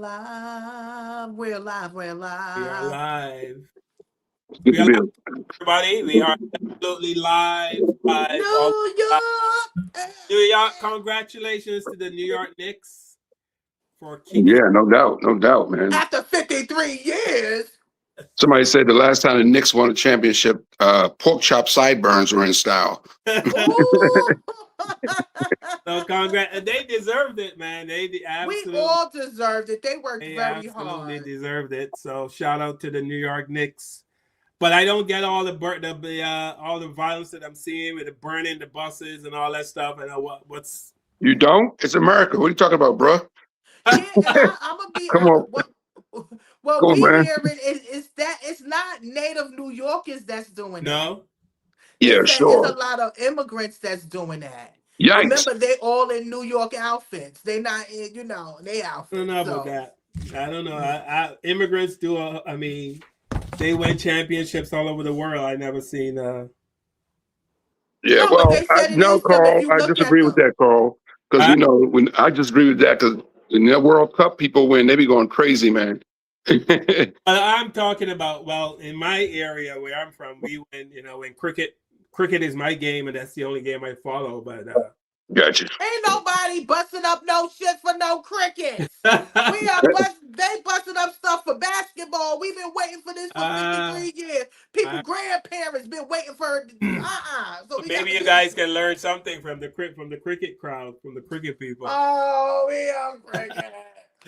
alive. We're alive. We're We are alive. live. Good We to are be live, everybody. We are absolutely live. All New live. York. New York, congratulations to the New York Knicks for keeping. Yeah, no doubt, no doubt, man. After 53 years. Somebody said the last time the Knicks won a championship, pork chop sideburns were in style. Ooh. So congrats. They deserved it, man. We Absolutely. all deserved it. They worked They very absolutely hard. deserved it. So shout out to the New York Knicks. But I don't get all all the violence that I'm seeing with the burning the buses and all that stuff. And what's You don't? It's America. What are you talking about, bro? Yeah, and I'm gonna be Come on, what come on, we man. hearing is that it's not native New Yorkers that's doing that. no? Yeah, It's a sure. lot of immigrants that's doing that. Yikes. Remember, they all in New York outfits. They not in, they I don't outfits. know about So that. I don't know. Immigrants do. I mean, they win championships all over the world. I never seen. Yeah, no, but well, they said it no, is them if Carl, you I look at disagree with them. that, Carl. Because, Uh, when I disagree with that, because when the World Cup people win, they be going crazy, man. I'm talking about. Well, in my area where I'm from, we win. In cricket. Cricket is my game, and that's the only game I follow. But Gotcha. Ain't nobody busting up no shit for no crickets. They busted up stuff for basketball. We've been waiting for this for uh, 53 years. People, grandparents been waiting for So we got maybe to you do guys can learn something from the cricket crowd, from the cricket people. Oh, we are cricket.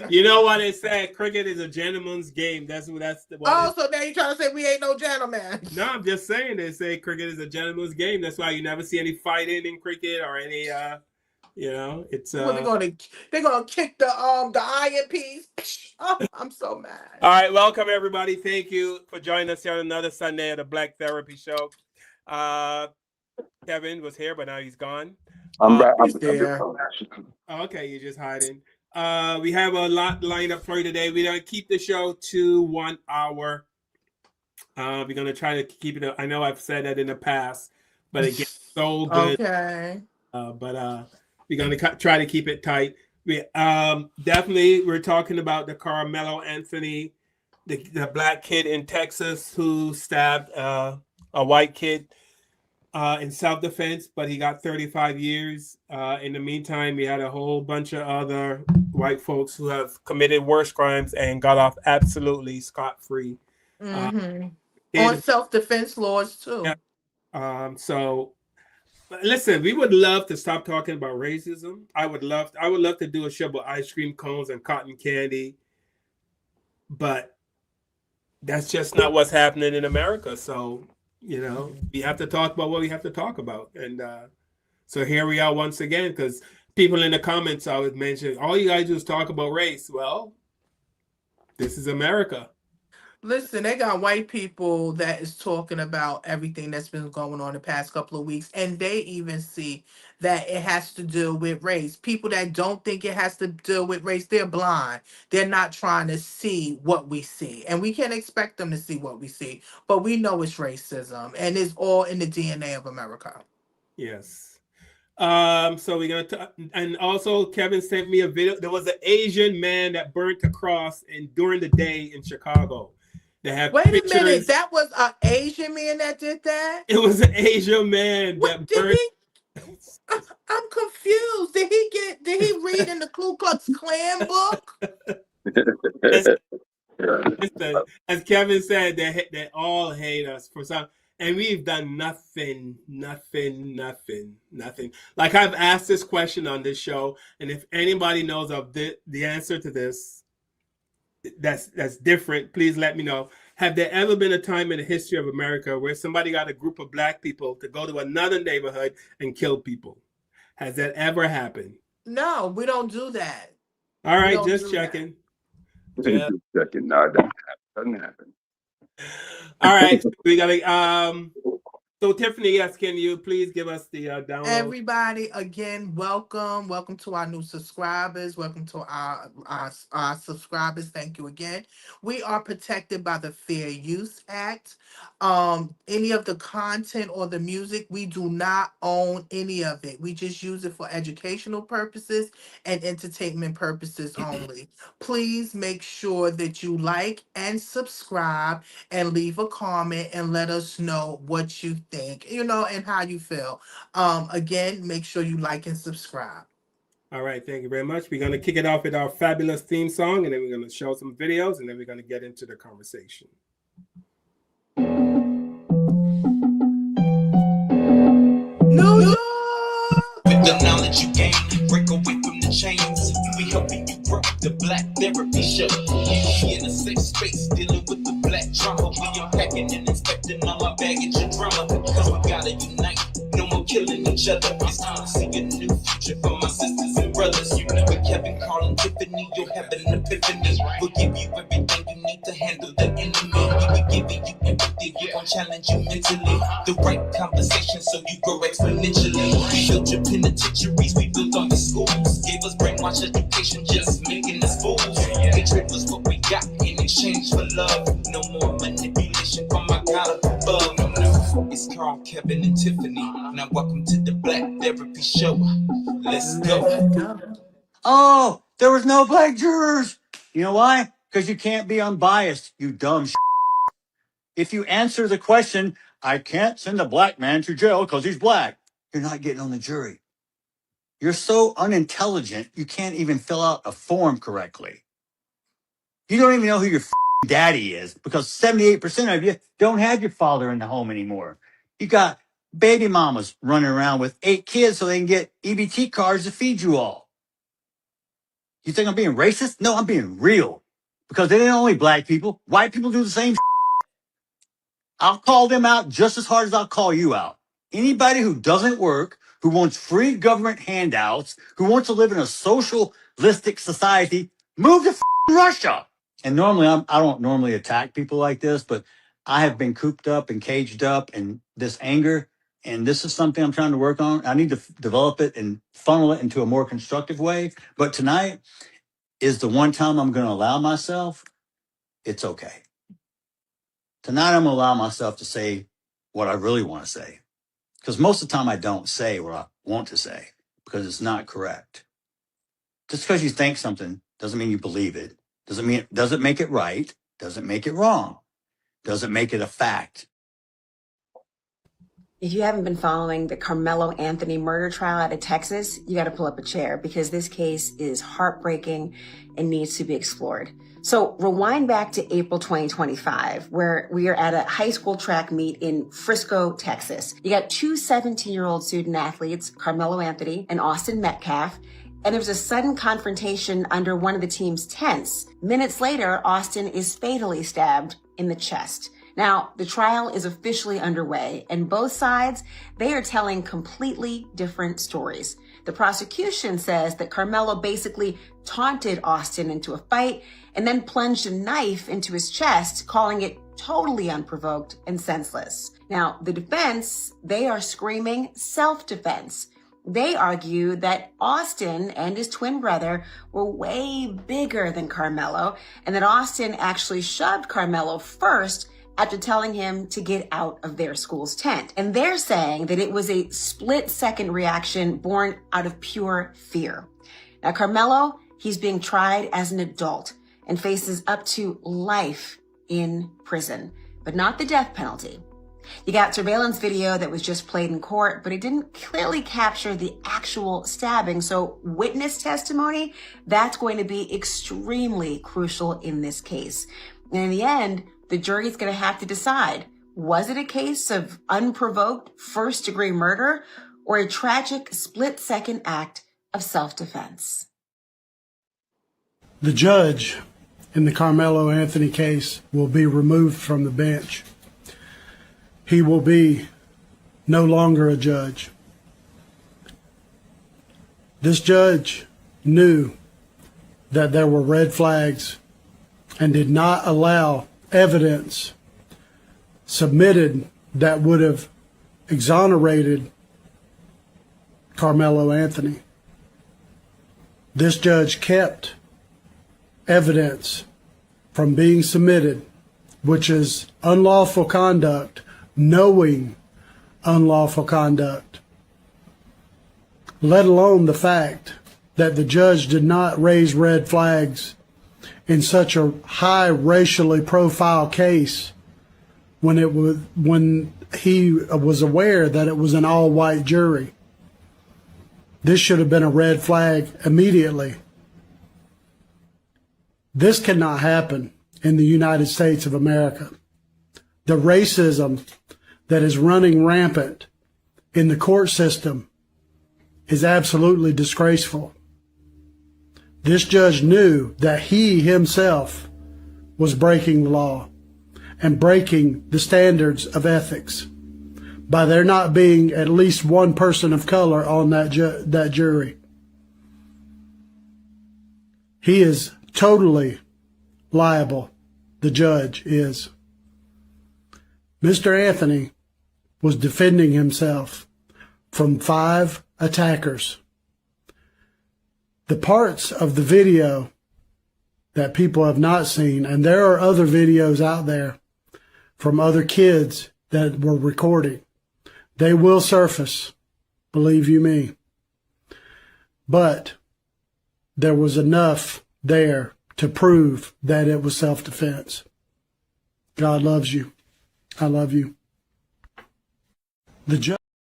You know what they say? Cricket is a gentleman's game. That's what Oh, so now you trying to say we ain't no gentlemen? No, I'm just saying they say cricket is a gentleman's game. That's why you never see any fighting in cricket or any it's Well, they're gonna kick the iron piece. Oh, I'm so mad. All right, welcome everybody. Thank you for joining us here on another Sunday of the Black Therapy Show. Kevin was here, but now he's gone. I'm back. He's there. Okay, you're just hiding. We have a lot lined up for you today. We're gonna keep the show to 1 hour. We're gonna try to keep it. I know I've said that in the past, but it gets so good. Okay. But we're gonna try to keep it tight. We definitely we're talking about the Carmelo Anthony, the black kid in Texas who stabbed a white kid in self-defense, but he got 35 years. In the meantime, we had a whole bunch of other white folks who have committed worse crimes and got off absolutely scot-free. On self-defense laws too. Yeah. So listen, we would love to stop talking about racism. I would love to do a show about ice cream cones and cotton candy, but that's just not what's happening in America. So we have to talk about what we have to talk about, and so here we are once again, because people in the comments always mention all you guys do is talk about race. Well, this is America. Listen, they got white people that is talking about everything that's been going on the past couple of weeks, and they even see that it has to do with race. People that don't think it has to do with race, they're blind. They're not trying to see what we see, and we can't expect them to see what we see. But we know it's racism, and it's all in the DNA of America. Yes. So we're gonna and also Kevin sent me a video. There was an Asian man that burnt a cross during the day in Chicago. They have Wait pictures. a minute, that was an Asian man that did that? It was an Asian man What that did burnt. I'm confused. Did he read in the Ku Klux Klan book? As Kevin said, they all hate us for some, and we've done nothing. Like, I've asked this question on this show, and if anybody knows of the answer to this, that's different, please let me know. Have there ever been a time in the history of America where somebody got a group of black people to go to another neighborhood and kill people? Has that ever happened? No, we don't do that. All right, just checking. Just checking. No, it doesn't happen. All right, we gotta So Tiffany, yes, can you please give us the download? Everybody, again, welcome to our new subscribers. Welcome to our subscribers. Thank you again. We are protected by the Fair Use Act. Any of the content or the music, we do not own any of it. We just use it for educational purposes and entertainment purposes only. Please make sure that you like and subscribe and leave a comment and let us know what you think, and how you feel. Again, make sure you like and subscribe. All right, thank you very much. We're going to kick it off with our fabulous theme song, and then we're going to show some videos, and then we're going to get into the conversation. New York! With the knowledge you gain, break away from the chains. We helping you grow the Black Therapy Show. You in a safe space, dealing with the black trauma. We unpacking and inspecting all our baggage and drama. Cause we gotta unite, no more killing each other. It's time to see a new future for my sisters and brothers. You know with Kevin, Carl, and Tiffany, you'll have an epiphany. We'll give you everything you need to handle the enemy. We be giving you empathy, we gon' challenge you mentally. The right conversation so you grow exponentially. We built your penitentiaries, we built all the schools. Gave us brainwash education, just making us fools. Hatred was what we got in exchange for love. No more manipulation from my God above. No, it's Carl, Kevin, and Tiffany. Now welcome to the Black Therapy Show. Let's go. Oh, there was no black jurors. You know why? Because you can't be unbiased, you dumb If you answer the question, I can't send a black man to jail because he's black, you're not getting on the jury. You're so unintelligent, you can't even fill out a form correctly. You don't even know who your daddy is because 78% of you don't have your father in the home anymore. You got baby mamas running around with 8 kids so they can get EBT cards to feed you all. You think I'm being racist? No, I'm being real. Because they ain't only black people. White people do the same. I'll call them out just as hard as I'll call you out. Anybody who doesn't work, who wants free government handouts, who wants to live in a socialistic society, move to Russia. And normally, I don't normally attack people like this, but I have been cooped up and caged up in this anger. And this is something I'm trying to work on. I need to develop it and funnel it into a more constructive way. But tonight is the one time I'm going to allow myself, it's okay. Tonight, I'm going to allow myself to say what I really want to say. Because most of the time, I don't say what I want to say because it's not correct. Just because you think something doesn't mean you believe it. Doesn't make it right. Doesn't make it wrong. Doesn't make it a fact. If you haven't been following the Carmelo Anthony murder trial out of Texas, you got to pull up a chair because this case is heartbreaking and needs to be explored. So rewind back to April 2025, where we are at a high school track meet in Frisco, Texas. You got two 17-year-old student athletes, Carmelo Anthony and Austin Metcalf, and there was a sudden confrontation under one of the team's tents. Minutes later, Austin is fatally stabbed in the chest. Now, the trial is officially underway, and both sides, they are telling completely different stories. The prosecution says that Carmelo basically taunted Austin into a fight and then plunged a knife into his chest, calling it totally unprovoked and senseless. Now, the defense, they are screaming self-defense. They argue that Austin and his twin brother were way bigger than Carmelo, and that Austin actually shoved Carmelo first after telling him to get out of their school's tent. And they're saying that it was a split-second reaction born out of pure fear. Now, Carmelo, he's being tried as an adult and faces up to life in prison, but not the death penalty. You got surveillance video that was just played in court, but it didn't clearly capture the actual stabbing. So witness testimony, that's going to be extremely crucial in this case. And in the end, the jury's going to have to decide, was it a case of unprovoked first-degree murder or a tragic split-second act of self-defense? The judge in the Carmelo Anthony case will be removed from the bench. He will be no longer a judge. This judge knew that there were red flags and did not allow evidence submitted that would have exonerated Carmelo Anthony. This judge kept evidence from being submitted, which is unlawful conduct, knowing unlawful conduct, let alone the fact that the judge did not raise red flags in such a high racially profile case when he was aware that it was an all-white jury. This should have been a red flag immediately. This cannot happen in the United States of America. The racism that is running rampant in the court system is absolutely disgraceful. This judge knew that he himself was breaking the law and breaking the standards of ethics by there not being at least one person of color on that jury. He is totally liable, the judge is. Mr. Anthony was defending himself from 5 attackers. The parts of the video that people have not seen, and there are other videos out there from other kids that were recording, they will surface, believe you me. But there was enough there to prove that it was self-defense. God loves you. I love you.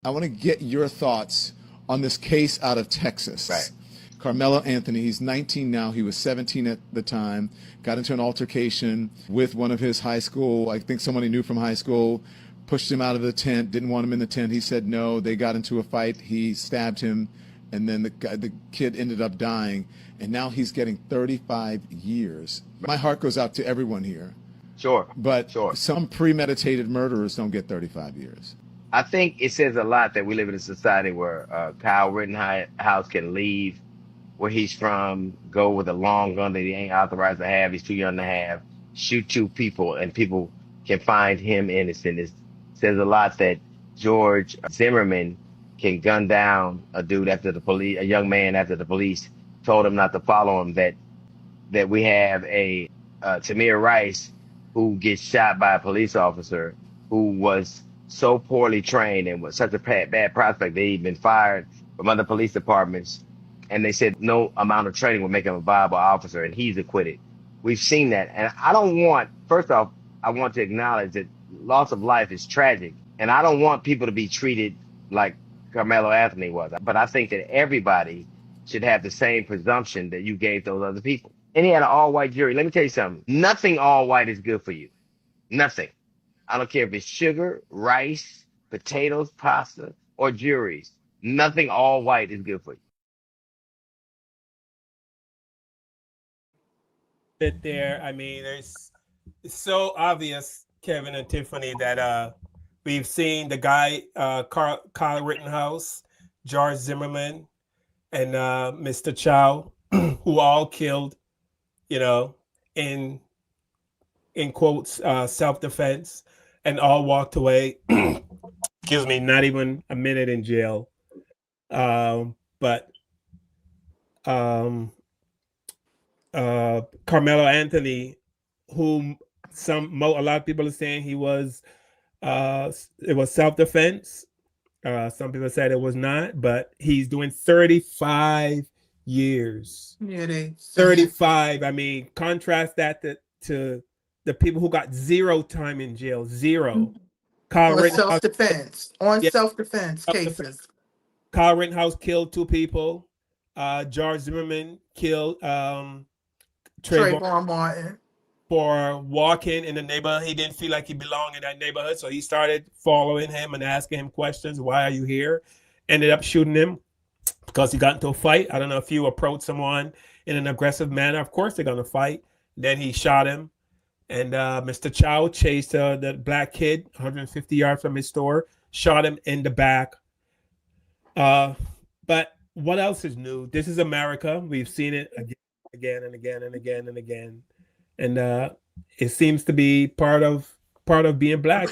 I want to get your thoughts on this case out of Texas. Right. Carmelo Anthony, he's 19 now. He was 17 at the time. Got into an altercation with one of his high school, I think someone he knew from high school, pushed him out of the tent, didn't want him in the tent. He said no. They got into a fight. He stabbed him, and then the kid ended up dying. And now he's getting 35 years. My heart goes out to everyone here. Sure. But Sure. some premeditated murderers don't get 35 years. I think it says a lot that we live in a society where Kyle Rittenhouse can leave where he's from, go with a long gun that he ain't authorized to have, he's too young to have, shoot 2 people, and people can find him innocent. It says a lot that George Zimmerman can gun down a dude after the police, a young man after the police told him not to follow him. That we have a Tamir Rice who gets shot by a police officer who was so poorly trained and was such a bad prospect that he'd been fired from other police departments. And they said no amount of training would make him a viable officer, and he's acquitted. We've seen that. And I don't want, first off, I want to acknowledge that loss of life is tragic. And I don't want people to be treated like Carmelo Anthony was. But I think that everybody should have the same presumption that you gave those other people. And he had an all-white jury. Let me tell you something. Nothing all-white is good for you. Nothing. I don't care if it's sugar, rice, potatoes, pasta, or juries. Nothing all-white is good for you. There, I mean, it's so obvious, Kevin and Tiffany, that we've seen the guy, Kyle Rittenhouse, George Zimmerman, and Mr. Chow, who all killed, in quotes, self-defense, and all walked away. Excuse me, not even a minute in jail. But Carmelo Anthony, whom a lot of people are saying it was self-defense. Some people said it was not, but he's doing 35 years. Yeah, 35. I mean, contrast that to the people who got 0 time in jail. 0. Kyle Rittenhouse, self-defense cases. Kyle Rittenhouse killed 2 people. George Zimmerman killed Trayvon Martin for walking in the neighborhood. He didn't feel like he belonged in that neighborhood, so he started following him and asking him questions. Why are you here? Ended up shooting him because he got into a fight. I don't know if you approach someone in an aggressive manner. Of course they're going to fight. Then he shot him. And Mr. Chow chased the black kid 150 yards from his store, shot him in the back. But what else is new? This is America. We've seen it again and again and again and again. And it seems to be part of being black.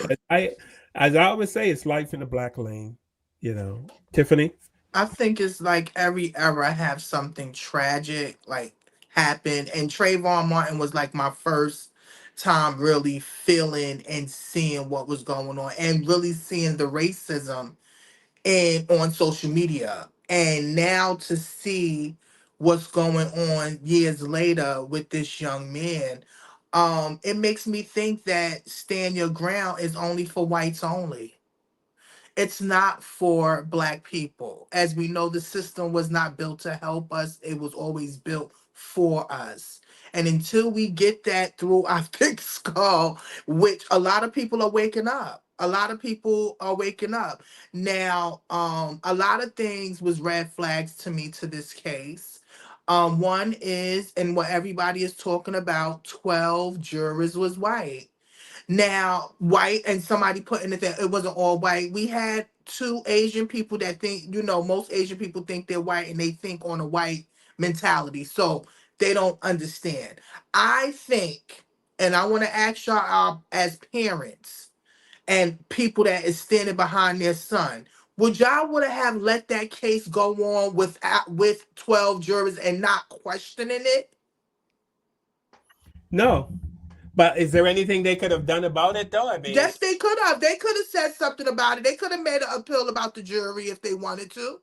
As I always say, it's life in the black lane. You know, Tiffany. I think it's like every era have something tragic like happen, and Trayvon Martin was like my first time really feeling and seeing what was going on, and really seeing the racism and on social media. And now to see what's going on years later with this young man, it makes me think that stand your ground is only for whites only. It's not for black people. As we know, the system was not built to help us, it was always built for us. And until we get that through our thick skull, which a lot of people are waking up. A lot of people are waking up. Now, a lot of things was red flags to me to this case. One is, and what everybody is talking about, 12 jurors was white. Now, white, and somebody put in it that it wasn't all white. We had two Asian people that think, most Asian people think they're white and they think on a white mentality. So they don't understand. I think, and I want to ask y'all as parents and people that is standing behind their son, would y'all would have let that case go on with 12 jurors and not questioning it? No, but is there anything they could have done about it though? I mean, Yes, they could have. They could have said something about it. They could have made an appeal about the jury if they wanted to.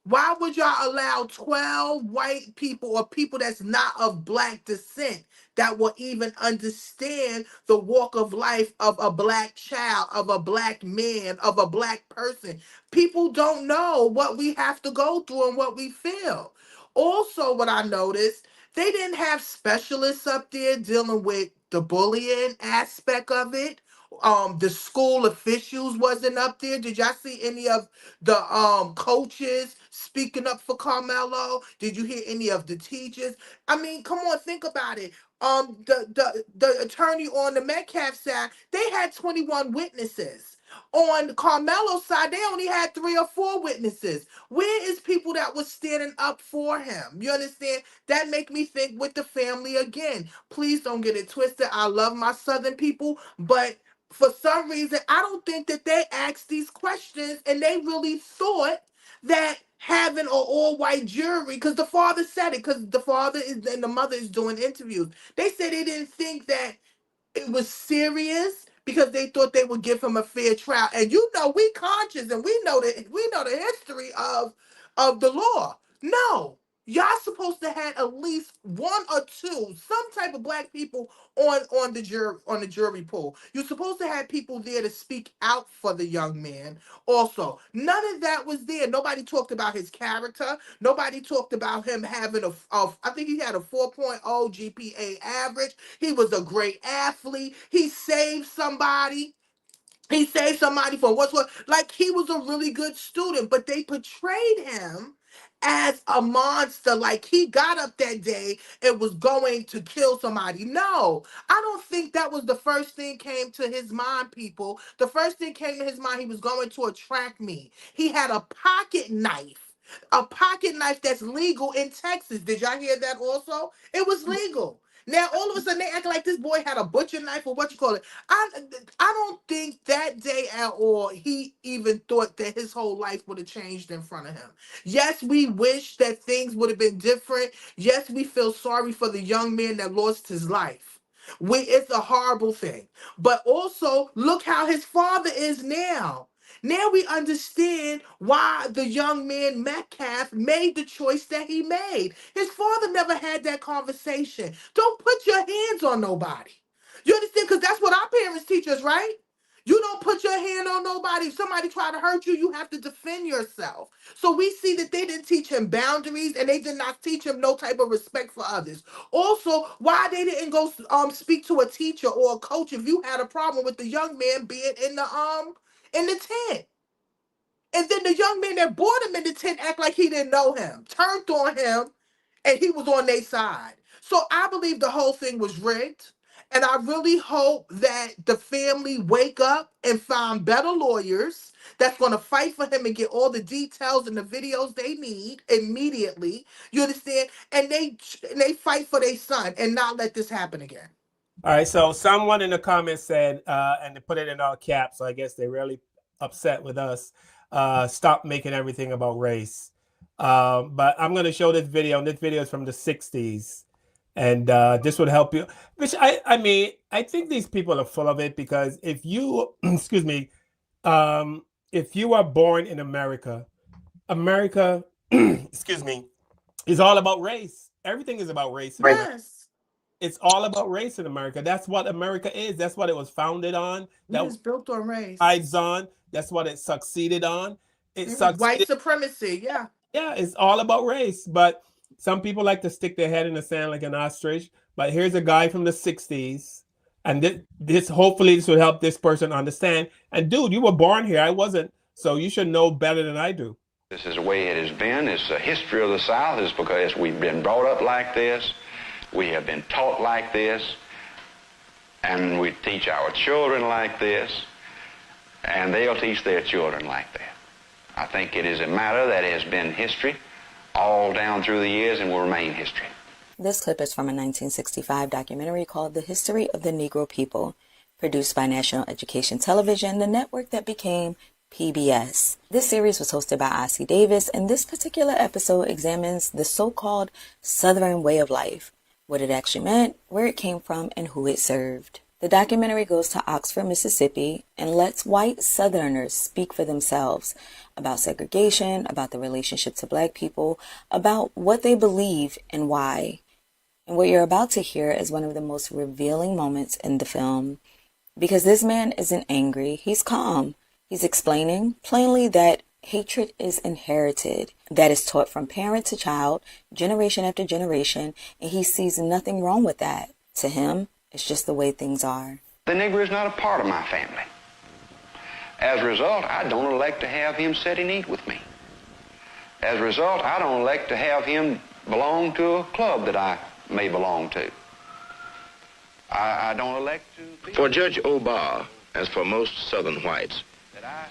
Why would y'all allow 12 white people or people that's not of black descent that will even understand the walk of life of a black child, of a black man, of a black person? People don't know what we have to go through and what we feel. Also, what I noticed, they didn't have specialists up there dealing with the bullying aspect of it. The school officials wasn't up there. Did y'all see any of the coaches speaking up for Carmelo? Did you hear any of the teachers? I mean, come on, think about it. The attorney on the Metcalf side, they had 21 witnesses. On Carmelo's side, they only had 3 or 4 witnesses. Where is people that was standing up for him? You understand? That make me think with the family again. Please don't get it twisted. I love my Southern people, but for some reason, I don't think that they asked these questions and they really thought that having an all white jury, because the father said it, because the father is and the mother is doing interviews. They said they didn't think that it was serious because they thought they would give him a fair trial. And we conscious and we know the history of the law. No, y'all supposed to have at least one or two, some type of black people on the jury pool. You're supposed to have people there to speak out for the young man. Also, none of that was there. Nobody talked about his character. Nobody talked about him having I think he had a 4.0 GPA average. He was a great athlete. He saved somebody. He saved somebody from what's what. Like he was a really good student, but they portrayed him as a monster. Like he got up that day and was going to kill somebody. No, I don't think that was the first thing came to his mind, people. The first thing came to his mind, he was going to attract me. He had a pocket knife. A pocket knife that's legal in Texas. Did y'all hear that also? It was legal. Now all of a sudden they act like this boy had a butcher knife or what you call it. I I don't think that day at all he even thought that his whole life would have changed in front of him. Yes, we wish that things would have been different. Yes, we feel sorry for the young man that lost his life. It's a horrible thing. But also, look how his father is now. Now we understand why the young man Metcalf made the choice that he made. His father never had that conversation. Don't put your hands on nobody. You understand? Because that's what our parents teach us, right? You don't put your hand on nobody. If somebody try to hurt you, you have to defend yourself. So we see that they didn't teach him boundaries and they did not teach him no type of respect for others. Also, why they didn't go speak to a teacher or a coach if you had a problem with the young man being in the tent. And then the young man that brought him in the tent act like he didn't know him, turned on him, and he was on their side. So I believe the whole thing was rigged. And I really hope that the family wake up and find better lawyers that's going to fight for him and get all the details and the videos they need immediately. You understand? And they fight for their son and not let this happen again. All right, so someone in the comments said, and they put it in all caps, so I guess they're really upset with us. Stop making everything about race. But I'm going to show this video, and this video is from the 60s. And this would help you. Which I mean, I think these people are full of it because if you, excuse me, if you are born in America, excuse me, is all about race. Everything is about race. Yes. It's all about race in America. That's what America is. That's what it was founded on. That was built on race. Thrives on. That's what it succeeded on. It succeeded. White supremacy. Yeah. Yeah, it's all about race. But some people like to stick their head in the sand like an ostrich. But here's a guy from the 60s. And this hopefully this will help this person understand. And dude, you were born here. I wasn't. So you should know better than I do. This is the way it has been. It's the history of the South. Is because we've been brought up like this. We have been taught like this, and we teach our children like this, and they'll teach their children like that. I think it is a matter that has been history all down through the years and will remain history. This clip is from a 1965 documentary called The History of the Negro People, produced by National Education Television, the network that became PBS. This series was hosted by Ossie Davis, and this particular episode examines the so-called Southern way of life, what it actually meant, where it came from, and who it served. The documentary goes to Oxford, Mississippi, and lets white Southerners speak for themselves about segregation, about the relationship to Black people, about what they believe and why. And what you're about to hear is one of the most revealing moments in the film, because this man isn't angry, he's calm. He's explaining plainly that hatred is inherited, that is taught from parent to child, generation after generation, and he sees nothing wrong with that. To him, it's just the way things are. The Negro is not a part of my family. As a result, I don't elect to have him sit and eat with me. As a result, I don't elect to have him belong to a club that I may belong to. I don't elect to... For Judge Obar, as for most Southern whites,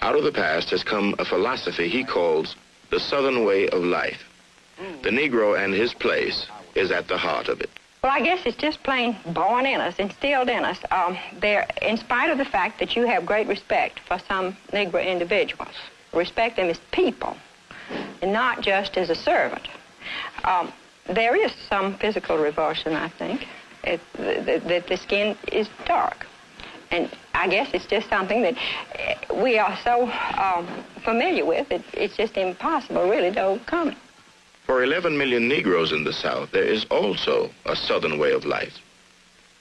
out of the past has come a philosophy he calls the Southern way of life. The Negro and his place is at the heart of it. Well, I guess it's just plain born in us, instilled in us. In spite of the fact that you have great respect for some Negro individuals, respect them as people and not just as a servant. There is some physical revulsion, I think, that the skin is dark. And I guess it's just something that we are so familiar with, it's just impossible, really, to overcome it. For 11 million Negroes in the South, there is also a Southern way of life.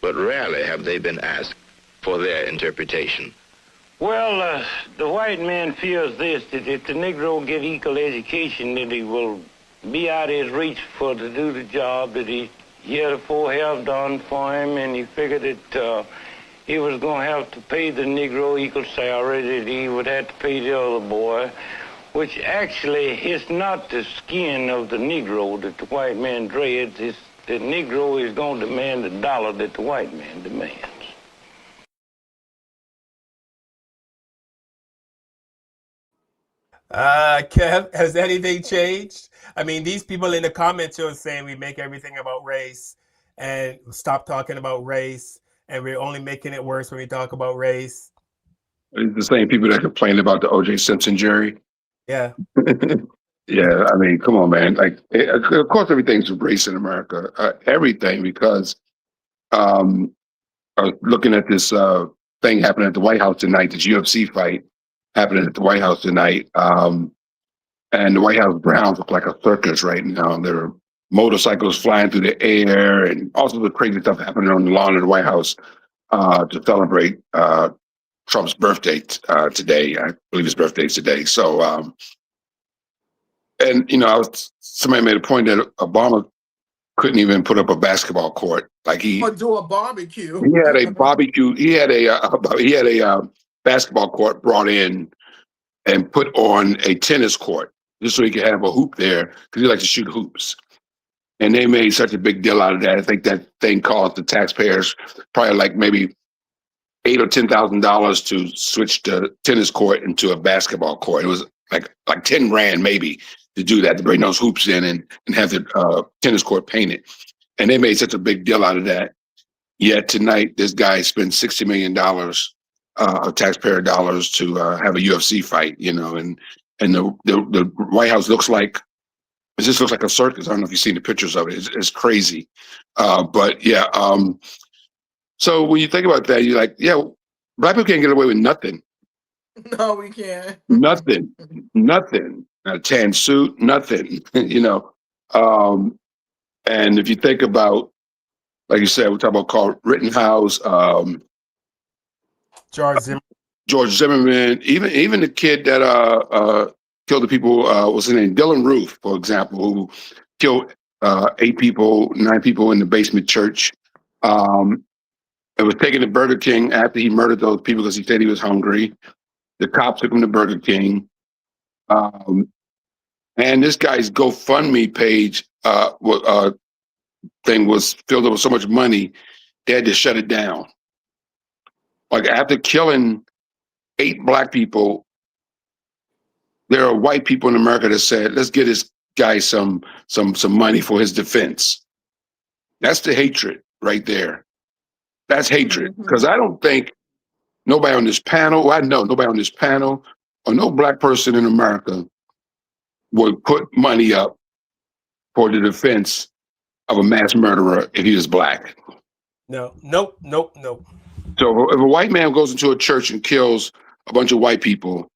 But rarely have they been asked for their interpretation. Well, the white man fears this, that if the Negro get equal education, that he will be out of his reach to do the job that he heretofore have done for him, and he figured that he was going to have to pay the Negro equal salary that he would have to pay the other boy, which actually is not the skin of the Negro that the white man dreads. It's the Negro is going to demand the dollar that the white man demands. Kev, has anything changed? I mean, these people in the comments are saying we make everything about race and stop talking about race, and we're only making it worse when we talk about race. It's the same people that complain about the O.J. Simpson jury. Yeah. Yeah, I mean, come on, man. Like, of course, everything's race in America. Everything, because I was looking at this thing happening at the White House tonight, this UFC fight happening at the White House tonight. And the White House grounds look like a circus right now. There are motorcycles flying through the air and all sorts of crazy stuff happening on the lawn of the White House to celebrate Trump's birthday today. I believe his birthday is today. So, and, you know, somebody made a point that Obama couldn't even put up a basketball court. Like or do a barbecue. He had a barbecue. He had a basketball court brought in and put on a tennis court just so he could have a hoop there because he likes to shoot hoops. And they made such a big deal out of that. I think that thing cost the taxpayers probably like maybe $8,000 or $10,000 to switch the tennis court into a basketball court. It was like 10 grand maybe to do that, to bring those hoops in and have the tennis court painted. And they made such a big deal out of that. Yet tonight, this guy spent $60 million of taxpayer dollars to have a UFC fight, and the White House it just looks like a circus. I don't know if you've seen the pictures of it. It's crazy. But yeah, so when you think about that, you're like, yeah, black people can't get away with nothing. No, we can't. Nothing. A tan suit, nothing. And if you think about, like you said, we're talking about Carl Rittenhouse, George Zimmerman, even the kid that killed the people, what's his name? Dylan Roof, for example, who killed 9 people in the basement church. It was taken to Burger King after he murdered those people because he said he was hungry. The cops took him to Burger King. And this guy's GoFundMe page thing was filled up with so much money, they had to shut it down. Like after killing 8 black people, there are white people in America that said, let's get this guy some money for his defense. That's the hatred right there. That's hatred. Because I don't think nobody on this panel, or no black person in America would put money up for the defense of a mass murderer if he was black. No. So if a white man goes into a church and kills a bunch of white people,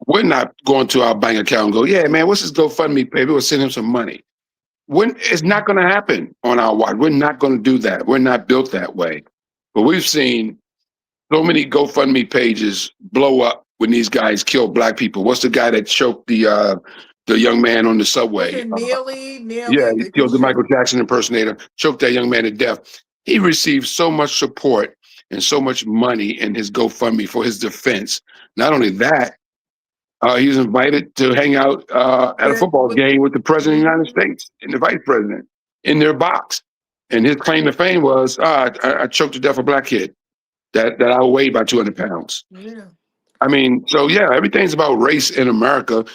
we're not going to our bank account and go, yeah, man, what's this GoFundMe page? We'll send him some money. It's not going to happen on our watch. We're not going to do that. We're not built that way. But we've seen so many GoFundMe pages blow up when these guys kill black people. What's the guy that choked the young man on the subway? Neely, yeah, he killed the Michael Jackson impersonator, choked that young man to death. He received so much support and so much money in his GoFundMe for his defense. Not only that, he was invited to hang out at a football game with the president of the United States and the vice president in their box. And his claim to fame was, I choked to death a black kid that I weighed by 200 pounds. Yeah. I mean, so yeah, everything's about race in America.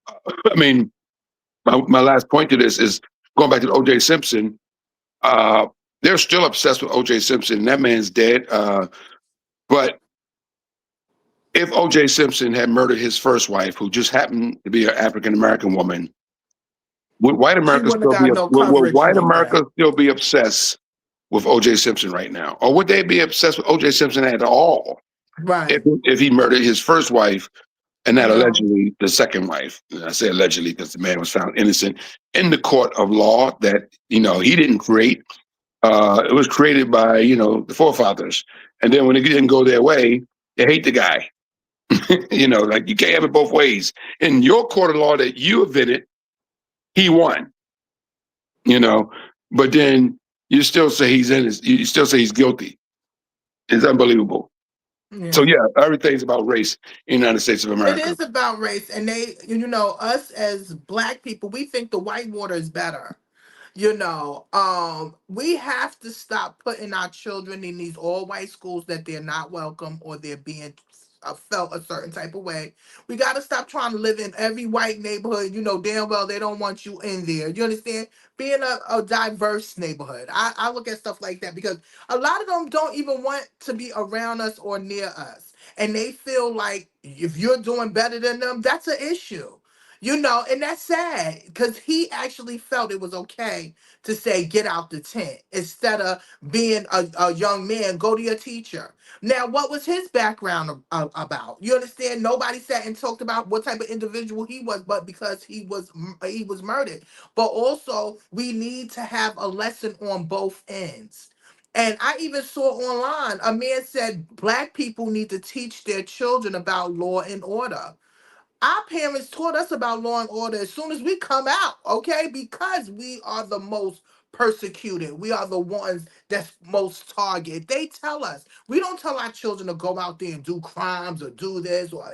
I mean, my last point to this is going back to O.J. Simpson. They're still obsessed with O.J. Simpson. That man's dead. But if O.J. Simpson had murdered his first wife, who just happened to be an African-American woman, would white America still be obsessed with O.J. Simpson right now? Or would they be obsessed with O.J. Simpson at all? Right. If he murdered his first wife and not allegedly the second wife. And I say allegedly because the man was found innocent in the court of law that, he didn't create. It was created by, the forefathers. And then when it didn't go their way, they hate the guy. Like you can't have it both ways. In your court of law that you invented, he won. But then you still say he's innocent. You still say he's guilty. It's unbelievable. Yeah. So yeah, everything's about race in the United States of America. It is about race, and us as black people, we think the white water is better. We have to stop putting our children in these all-white schools that they're not welcome or they're being felt a certain type of way. We got to stop trying to live in every white neighborhood. Damn well they don't want you in there. You understand? Being a diverse neighborhood. I look at stuff like that because a lot of them don't even want to be around us or near us. And they feel like if you're doing better than them, that's an issue. And that's sad because he actually felt it was okay to say, get out the tent instead of being a young man, go to your teacher. Now, what was his background about? You understand? Nobody sat and talked about what type of individual he was, but because he was murdered. But also, we need to have a lesson on both ends. And I even saw online, a man said black people need to teach their children about law and order. Our parents taught us about law and order as soon as we come out, okay? Because we are the most persecuted. We are the ones that's most targeted. They tell us. We don't tell our children to go out there and do crimes or do this or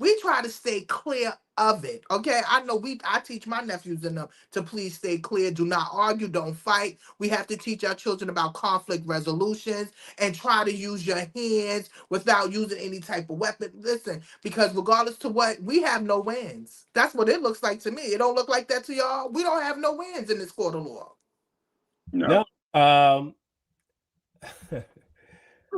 we try to stay clear of it. Okay. I know I teach my nephews and them to please stay clear. Do not argue. Don't fight. We have to teach our children about conflict resolutions and try to use your hands without using any type of weapon. Listen, because regardless to what, we have no wins. That's what it looks like to me. It don't look like that to y'all. We don't have no wins in this court of law. No.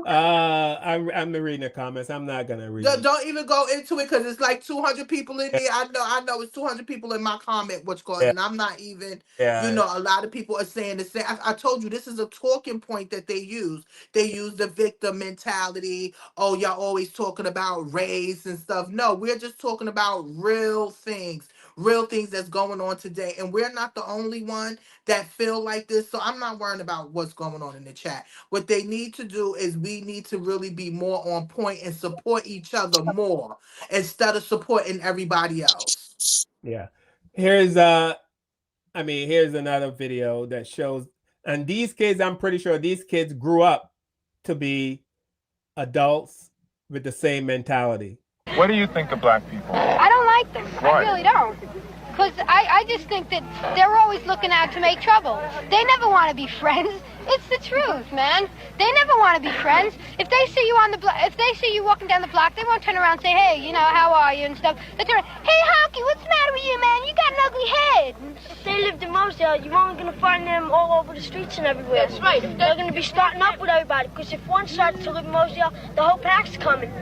I'm reading the comments. I'm not gonna read it. Don't even go into it because it's like 200 people in there. I know it's 200 people in my comment, what's called, Yeah. and I'm not even, Yeah. a lot of people are saying the same. I told you this is a talking point that they use. They use the victim mentality. Oh, y'all always talking about race and stuff. No, we're just talking about real things that's going on today. And we're not the only one that feel like this. So I'm not worrying about what's going on in the chat. What they need to do is we need to really be more on point and support each other more instead of supporting everybody else. Yeah. Here's here's another video that shows, and these kids, I'm pretty sure these kids grew up to be adults with the same mentality. What do you think of black people? I don't like them. Why? I really don't. Because I just think that they're always looking out to make trouble. They never want to be friends. It's the truth, man. They never want to be friends. If they see you on the block, if they see you walking down the block, they won't turn around and say, hey, how are you and stuff. They turn around, hey, Honky, what's the matter with you, man? You got an ugly head. If they lived in Moselle, you're only going to find them all over the streets and everywhere. That's right. They're going to be starting up with everybody, because if one starts to live in Moselle, the whole pack's coming.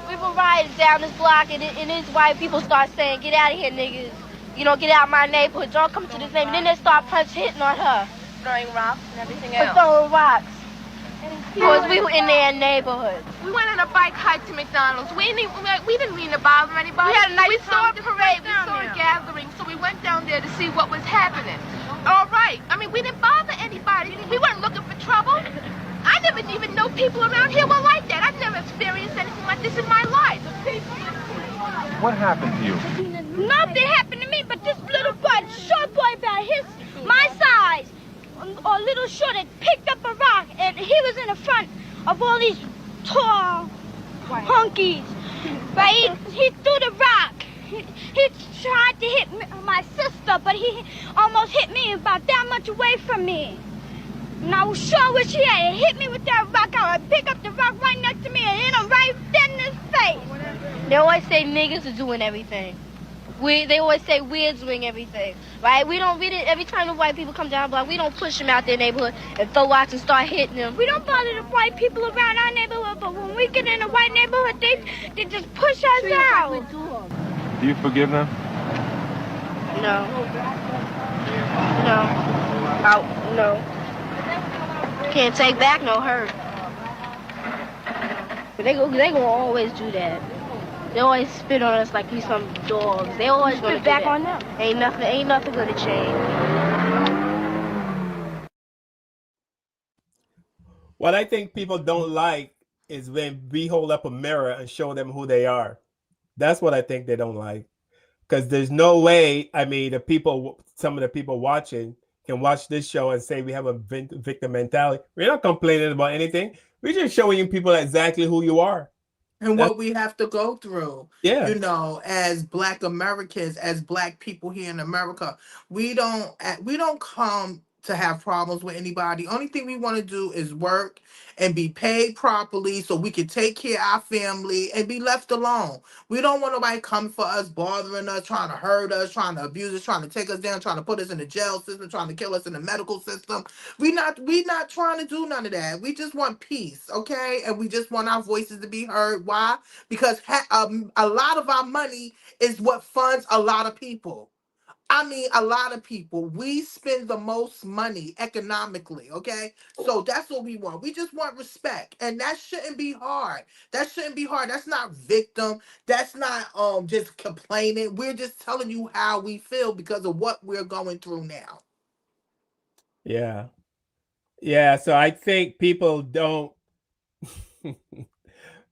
We were riding down this block, and these white people start saying, get out of here, niggas. Get out of my neighborhood. Don't come to this neighborhood. And then they start hitting on her. Throwing rocks and everything else. Throwing rocks. Because we were in their neighborhood. We went on a bike hike to McDonald's. We didn't mean to bother anybody. We had a nice we saw a time parade, we saw a gathering, so we went down there to see what was happening. All right. We didn't bother anybody. We weren't looking for trouble. I never even know people around here were like that. I've never experienced anything like this in my life. What happened to you? Nothing happened to me, but this little boy, short boy about my size, or little short, had picked up a rock, and he was in the front of all these tall honkies. Right? He threw the rock. He tried to hit my sister, but he almost hit me about that much away from me. And I sure wish he had hit me with that rock. I would pick up the rock right next to me and hit him right dead in his face. They always say niggas are doing everything. They always say we're doing everything, right? Every time the white people come down the block, we don't push them out their neighborhood and throw rocks and start hitting them. We don't bother the white people around our neighborhood, but when we get in a white neighborhood, they just push us out. Do you forgive them? No. No. Can't take back no hurt. But they gonna always do that. They always spit on us like we some dogs. They always gonna spit back on them. Ain't nothing gonna change. What I think people don't like is when we hold up a mirror and show them who they are. That's what I think they don't like. Because there's no way, some of the people watching can watch this show and say we have a victim mentality. We're not complaining about anything. We're just showing you people exactly who you are. And what we have to go through, yeah, as Black Americans, as Black people here in America, we don't come to have problems with anybody. Only thing we want to do is work and be paid properly so we can take care of our family and be left alone. We don't want nobody coming for us, bothering us, trying to hurt us, trying to abuse us, trying to take us down, trying to put us in the jail system, trying to kill us in the medical system. We not trying to do none of that. We just want peace, okay? And we just want our voices to be heard. Why? Because a lot of our money is what funds a lot of people. A lot of people. We spend the most money economically, okay? So that's what we want. We just want respect. And that shouldn't be hard. That's not victim. That's not just complaining. We're just telling you how we feel because of what we're going through now. Yeah. So I think people don't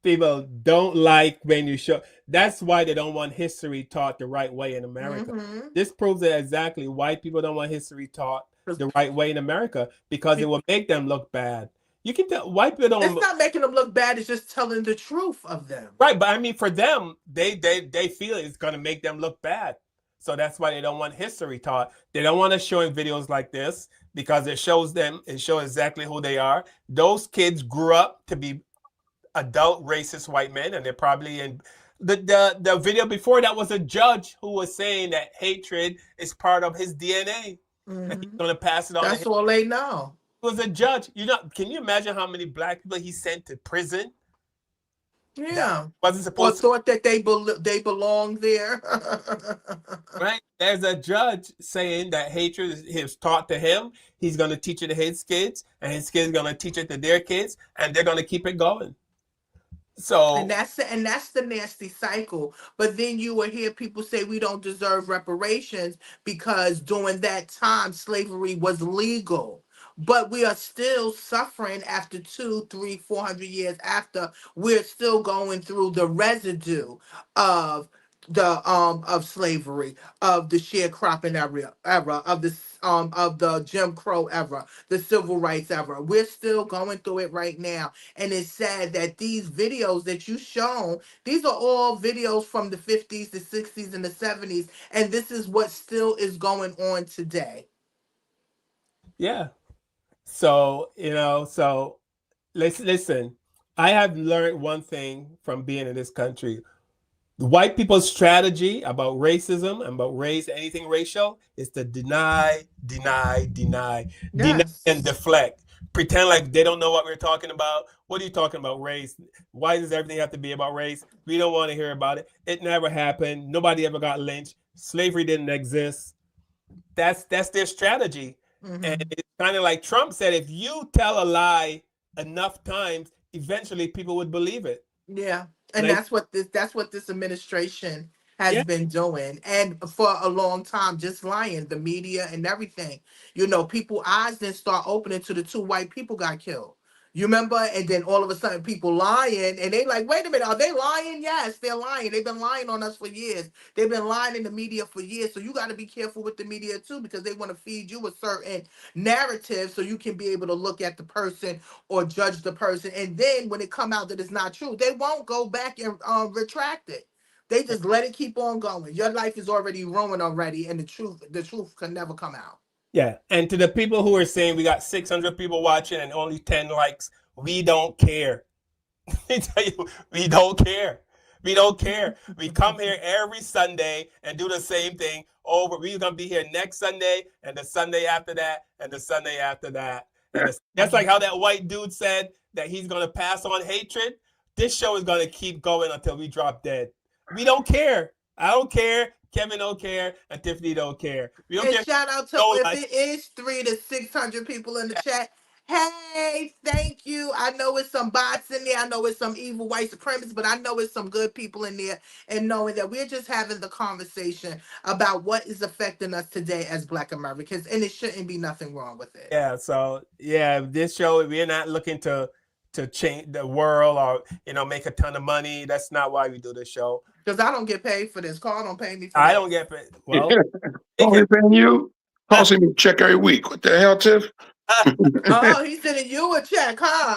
People don't like when you show. That's why they don't want history taught the right way in America. Mm-hmm. This proves it exactly why people don't want history taught the right way in America, because it will make them look bad. You can tell white people don't. It's not making them look bad. It's just telling the truth of them. Right, but I mean, for them, they feel it's going to make them look bad. So that's why they don't want history taught. They don't want us showing videos like this because it shows them, it shows exactly who they are. Those kids grew up to be adult racist white men, and they're probably in the video before that was a judge who was saying that hatred is part of his DNA. And he's going to pass it on. That's all they know. He was a judge. Can you imagine how many black people he sent to prison? Yeah, wasn't supposed or thought that they belonged there. Right? There's a judge saying that hatred is taught to him. He's going to teach it to his kids, and his kids are going to teach it to their kids, and they're going to keep it going. So and that's the nasty cycle. But then you will hear people say we don't deserve reparations because during that time slavery was legal. But we are still suffering after 200, 300, 400 years after. We're still going through the residue of of slavery, of the sharecropping era, of the Jim Crow era, the civil rights era. We're still going through it right now. And it's sad that these videos that you shown, these are all videos from the 50s, the 60s, and the 70s. And this is what still is going on today. yeah. So, listen, I have learned one thing from being in this country. The white people's strategy about racism and about race, anything racial, is to deny, and deflect. Pretend like they don't know what we're talking about. What are you talking about, race? Why does everything have to be about race? We don't want to hear about it. It never happened. Nobody ever got lynched. Slavery didn't exist. That's their strategy. Mm-hmm. And it's kind of like Trump said, if you tell a lie enough times, eventually people would believe it. Yeah. And that's what this administration has been doing, and for a long time, just lying, the media and everything. People eyes didn't start opening to the 2 white people got killed. You remember? And then all of a sudden people lying, and they like, wait a minute, are they lying? Yes, they're lying. They've been lying on us for years. They've been lying in the media for years. So you got to be careful with the media too, because they want to feed you a certain narrative so you can be able to look at the person or judge the person. And then when it come out that it's not true, they won't go back and retract it. They just let it keep on going. Your life is already ruined already, and the truth can never come out. Yeah. And to the people who are saying we got 600 people watching and only 10 likes, we don't care. Let me tell you, we don't care. We don't care. We come here every Sunday and do the same thing over. We're going to be here next Sunday and the Sunday after that and the Sunday after that. And that's like how that white dude said that he's going to pass on hatred. This show is going to keep going until we drop dead. We don't care. I don't care. Kevin don't care, and Tiffany don't care. We don't care. Shout out to if it is 300 to 600 people in the chat. Hey, thank you. I know it's some bots in there. I know it's some evil white supremacists, but I know it's some good people in there. And knowing that we're just having the conversation about what is affecting us today as Black Americans, and it shouldn't be nothing wrong with it. Yeah. So this show, we're not looking to change the world or make a ton of money. That's not why we do this show. Because I don't get paid for this. Carl don't pay me for I this. don't get paid. Well, Carl paying you? Carl's sending me a check every week. What the hell, Tiff? Oh, he's sending you a check, huh?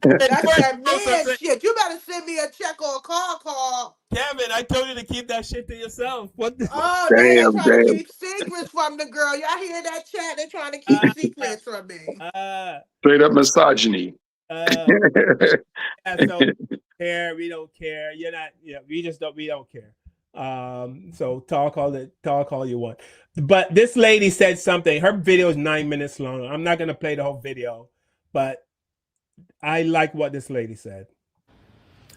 That's that man shit. You better send me a check or a call, Carl. Kevin, I told you to keep that shit to yourself. What the? Oh, they're trying to keep secrets from the girl. Y'all hear that chat? They're trying to keep secrets from me. Straight up misogyny. So we don't care. You're not. Yeah, we don't care. So talk all you want. But this lady said something. Her video is 9 minutes long. I'm not gonna play the whole video, but I like what this lady said.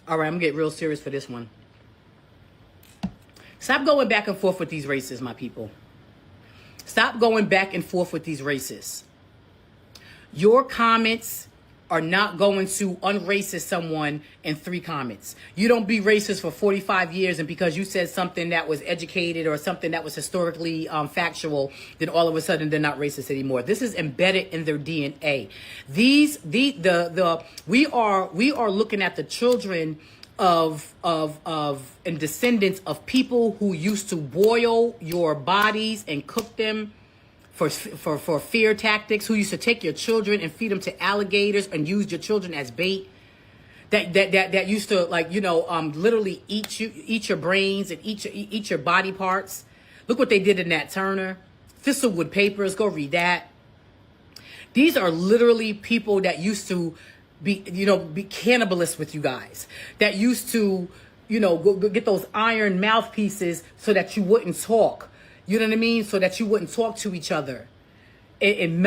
All right, I'm gonna get real serious for this one. Stop going back and forth with these racists, my people. Stop going back and forth with these racists. Your comments are not going to unracist someone in 3 comments. You don't be racist for 45 years, and because you said something that was educated or something that was historically factual, then all of a sudden they're not racist anymore. This is embedded in their DNA. We are looking at the children of and descendants of people who used to boil your bodies and cook them for fear tactics, who used to take your children and feed them to alligators and use your children as bait, that used to, like, literally eat your brains and eat your body parts. Look what they did in Nat Turner. Thistlewood Papers, go read that. These are literally people that used to be cannibalists with you guys, that used to, go get those iron mouthpieces so that you wouldn't talk. You know what I mean? So that you wouldn't talk to each other, and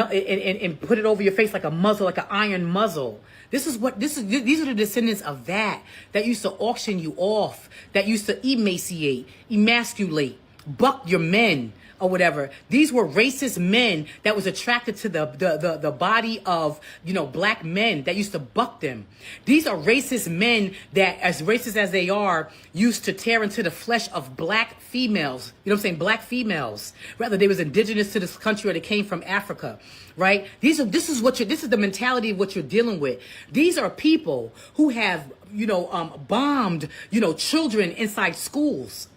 put it over your face like a muzzle, like an iron muzzle. These are the descendants of that used to auction you off, that used to emaciate, emasculate, buck your men or whatever. These were racist men that was attracted to the body of, black men, that used to buck them. These are racist men that, as racist as they are, used to tear into the flesh of black females. You know what I'm saying? Black females. Rather, they was indigenous to this country, or they came from Africa, right? This is the mentality of what you're dealing with. These are people who have, bombed, children inside schools.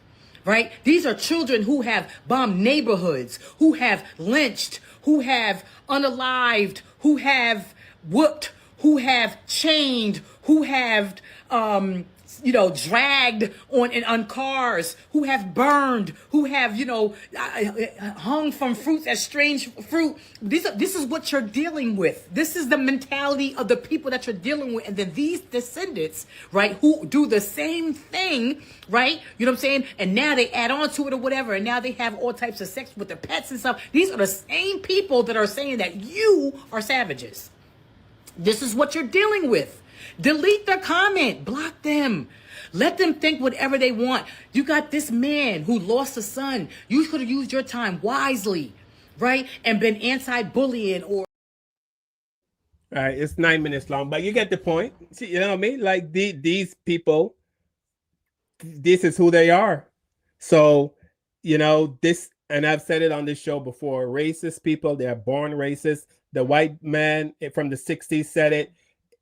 Right? These are children who have bombed neighborhoods, who have lynched, who have unalived, who have whooped, who have chained, who have, dragged on cars, who have burned, who have, hung from fruits as strange fruit. This is what you're dealing with. This is the mentality of the people that you're dealing with. And then these descendants, right, who do the same thing, right? You know what I'm saying? And now they add on to it or whatever. And now they have all types of sex with their pets and stuff. These are the same people that are saying that you are savages. This is what you're dealing with. Delete their comment. Block them. Let them think whatever they want. You got this man who lost a son. You could have used your time wisely, right? And been anti-bullying or... All right, it's 9 minutes long, but you get the point. See, you know what I mean? Like these people, this is who they are. So, this, and I've said it on this show before, racist people, they're born racist. The white man from the 60s said it.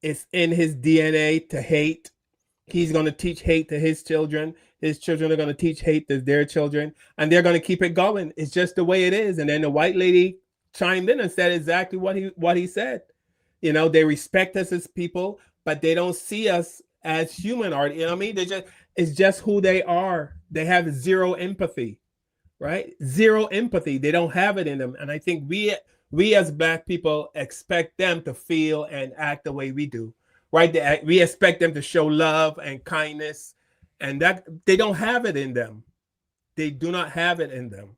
It's in his DNA to hate. He's going to teach hate to his children. His children are going to teach hate to their children, and they're going to keep it going. It's just the way it is. And then the white lady chimed in and said exactly what he said. They respect us as people, but they don't see us as human art. You know what I mean? It's just who they are. They have zero empathy, right? Zero empathy. They don't have it in them. And I think we as Black people expect them to feel and act the way we do, right? We expect them to show love and kindness, and that they don't have it in them. They do not have it in them.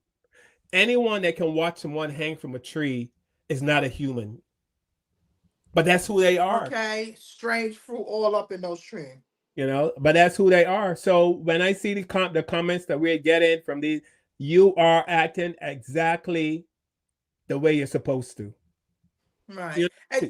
Anyone that can watch someone hang from a tree is not a human. But that's who they are. Okay, strange fruit all up in those trees. But that's who they are. So when I see the comments that we're getting from these, you are acting exactly the way you're supposed to. Right. And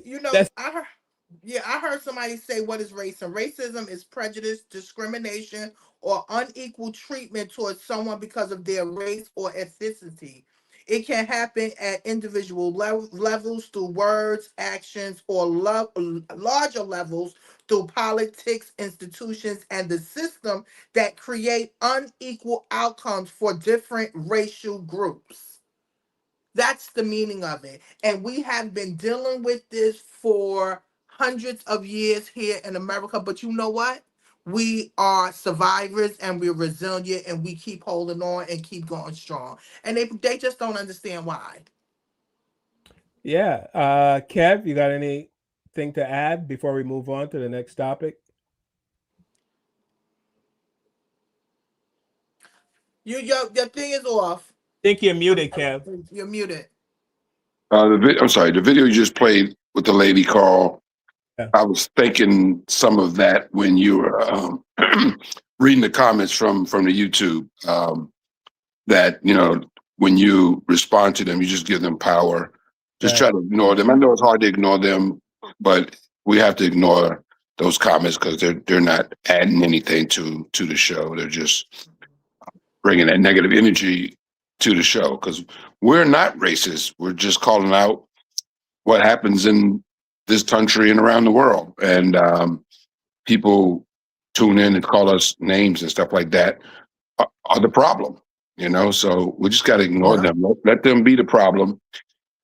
I heard somebody say, what is racism? Racism is prejudice, discrimination, or unequal treatment towards someone because of their race or ethnicity. It can happen at individual levels through words, actions, or larger levels through politics, institutions, and the system that create unequal outcomes for different racial groups. That's the meaning of it. And we have been dealing with this for hundreds of years here in America. But you know what? We are survivors, and we're resilient, and we keep holding on and keep going strong. And they just don't understand why. Yeah. Kev, you got anything to add before we move on to the next topic? Your thing is off. I think you're muted, Kev. You're muted. I'm sorry. The video you just played with the lady call. Yeah. I was thinking some of that when you were reading the comments from the YouTube. That when you respond to them, you just give them power. Just try to ignore them. I know it's hard to ignore them, but we have to ignore those comments because they're not adding anything to the show. They're just bringing that negative energy to the show because we're not racist. We're just calling out what happens in this country and around the world. And people tune in and call us names and stuff like that are the problem, you know? So we just got to ignore them. Let them be the problem.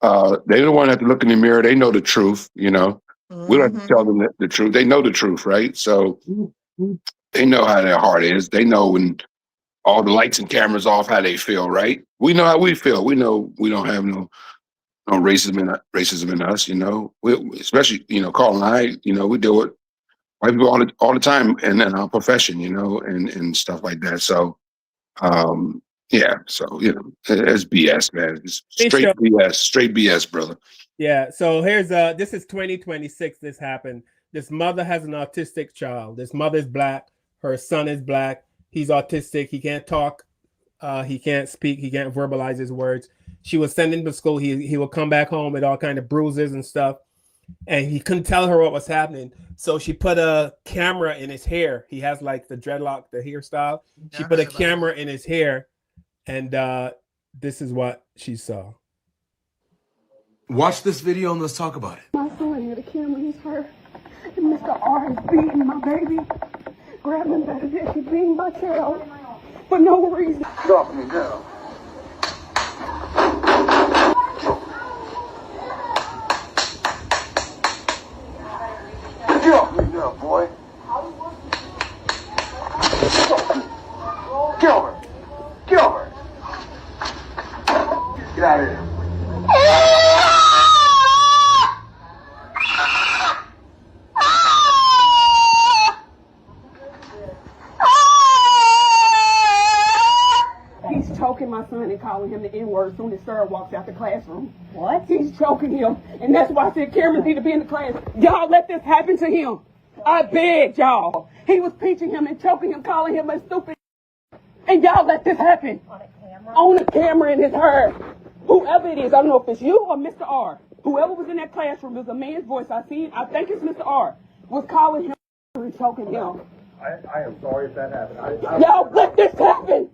They don't want to have to look in the mirror. They know the truth, you know? We don't have to tell them the truth. They know the truth, right? So they know how their heart is. They know when all the lights and cameras off, how they feel, right? We know how we feel. We know we don't have no racism in us, you know. Especially, you know, Carl and I, you know, we deal with white people all the time in our profession, you know, and stuff like that. So, yeah. So you know, it's BS, man. It's straight BS, brother. Yeah. So here's this is 2026. This happened. This mother has an autistic child. This mother's black. Her son is black. He's autistic. He can't talk. He can't speak. He can't verbalize his words. She was sent him to school. He will come back home with all kind of bruises and stuff, and he couldn't tell her what was happening. So she put a camera in his hair. He has like the dreadlock, the hairstyle. She put a camera in his hair, and this is what she saw. Watch this video and let's talk about it. My son had a camera, he's hurt. And Mr. R is beating my baby. Grabbing him by the neck, he's beating my child. For no reason. Drop me, girl. Get off me, girl, boy. Get over. Get over. Get out of here. He's choking my son and calling him the N-word as soon as Sarah walks out the classroom. What? He's choking him, and that's why I said cameras need to be in the class. Y'all let this happen to him. I begged y'all. He was pinching him and choking him, calling him a stupid. And y'all let this happen. On a camera? On a camera in his hair. Whoever it is, I don't know if it's you or Mr. R. Whoever was in that classroom, there's a man's voice. I see it. I think it's Mr. R. Was calling him and choking him. I am sorry if that happened. Y'all let this happen.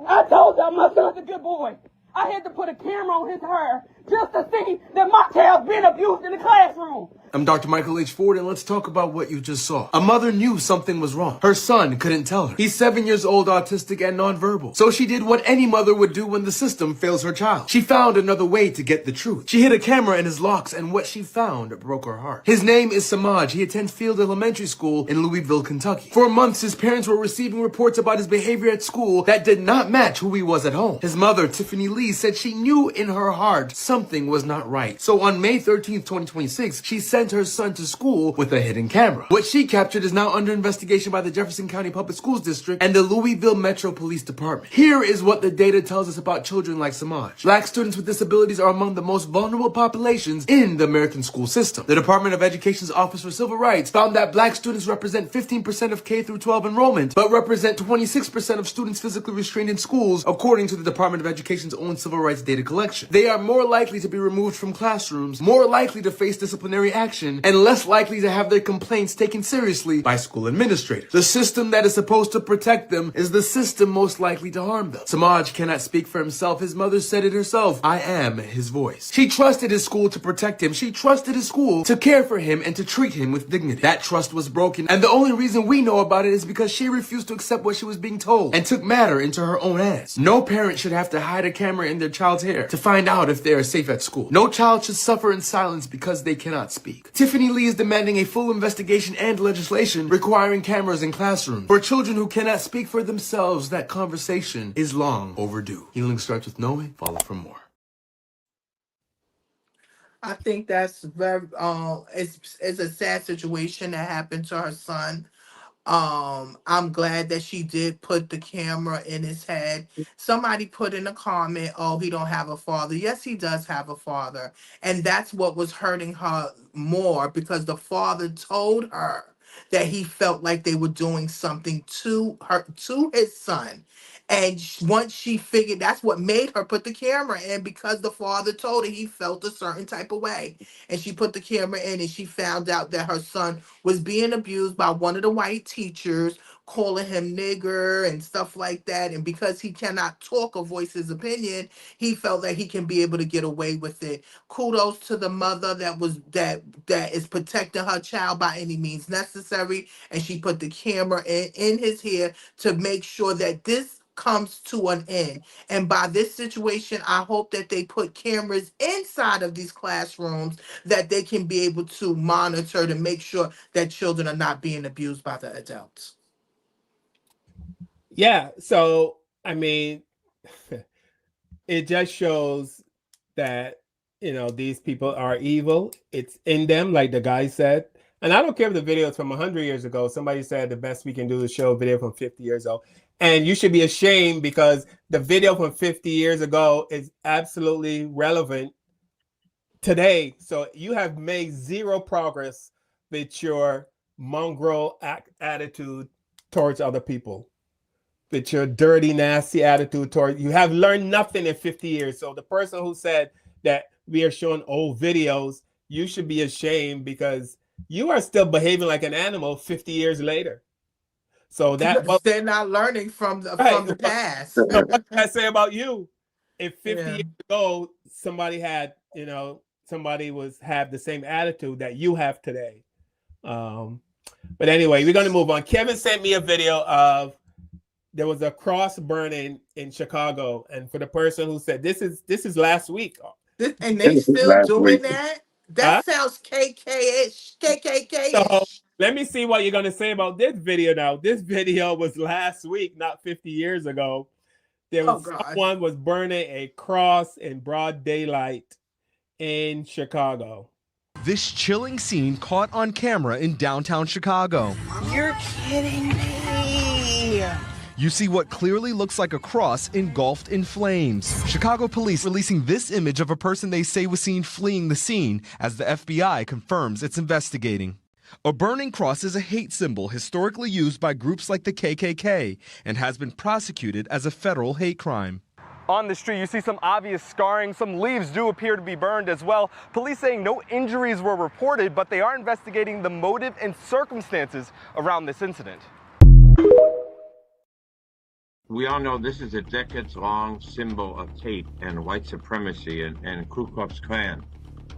I told y'all my son's a good boy. I had to put a camera on his hair just to see that my child's been abused in the classroom. I'm Dr. Michael H. Ford, and let's talk about what you just saw. A mother knew something was wrong. Her son couldn't tell her. He's 7 years old, autistic, and nonverbal. So she did what any mother would do when the system fails her child. She found another way to get the truth. She hid a camera in his locks, and what she found broke her heart. His name is Samaj. He attends Field Elementary School in Louisville, Kentucky. For months, his parents were receiving reports about his behavior at school that did not match who he was at home. His mother, Tiffany Lee, said she knew in her heart something was not right. So on May 13th, 2026, she sent her son to school with a hidden camera. What she captured is now under investigation by the Jefferson County Public Schools District and the Louisville Metro Police Department. Here is what the data tells us about children like Samaj. Black students with disabilities are among the most vulnerable populations in the American school system. The Department of Education's Office for Civil Rights found that black students represent 15% of K through 12 enrollment, but represent 26% of students physically restrained in schools, according to the Department of Education's own civil rights data collection. They are more likely to be removed from classrooms, more likely to face disciplinary action, and less likely to have their complaints taken seriously by school administrators. The system that is supposed to protect them is the system most likely to harm them. Samaj cannot speak for himself. His mother said it herself. I am his voice. She trusted his school to protect him. She trusted his school to care for him and to treat him with dignity. That trust was broken, and the only reason we know about it is because she refused to accept what she was being told and took matter into her own hands. No parent should have to hide a camera in their child's hair to find out if they are safe at school. No child should suffer in silence because they cannot speak. Tiffany Lee is demanding a full investigation and legislation requiring cameras in classrooms. For children who cannot speak for themselves, that conversation is long overdue. Healing starts with knowing. Follow for more. I think that's very it's a sad situation that happened to her son. I'm glad that she did put the camera in his head. Somebody put in a comment, oh, he don't have a father. Yes, he does have a father. And that's what was hurting her more, because the father told her that he felt like they were doing something to his son. And once she figured, that's what made her put the camera in, because the father told her he felt a certain type of way. And she put the camera in, and she found out that her son was being abused by one of the white teachers, calling him nigger and stuff like that. And because he cannot talk or voice his opinion, he felt that he can be able to get away with it. Kudos to the mother that is protecting her child by any means necessary. And she put the camera in his hair to make sure that this comes to an end. And by this situation, I hope that they put cameras inside of these classrooms that they can be able to monitor to make sure that children are not being abused by the adults. Yeah. So, I mean, it just shows that, these people are evil. It's in them, like the guy said. And I don't care if the video is from 100 years ago. Somebody said the best we can do is show a video from 50 years old. And you should be ashamed, because the video from 50 years ago is absolutely relevant today. So you have made zero progress with your mongrel attitude towards other people, with your dirty, nasty attitude toward you. Have learned nothing in 50 years. So the person who said that we are showing old videos, you should be ashamed, because you are still behaving like an animal 50 years later. So that they're not learning from the past. So what did I say about you? If 50 Yeah. years ago somebody had, have the same attitude that you have today. But anyway, we're gonna move on. Kevin sent me a video of, there was a cross burning in Chicago, and for the person who said this is last week, And they still doing that? That sounds KK-ish, KKK-ish. So let me see what you're gonna say about this video now. This video was last week, not 50 years ago. There was someone was burning a cross in broad daylight in Chicago. This chilling scene caught on camera in downtown Chicago. You're kidding me. You see what clearly looks like a cross engulfed in flames. Chicago police releasing this image of a person they say was seen fleeing the scene as the FBI confirms it's investigating. A burning cross is a hate symbol historically used by groups like the KKK and has been prosecuted as a federal hate crime. On the street, you see some obvious scarring. Some leaves do appear to be burned as well. Police saying no injuries were reported, but they are investigating the motive and circumstances around this incident. We all know this is a decades-long symbol of hate and white supremacy and Ku Klux Klan.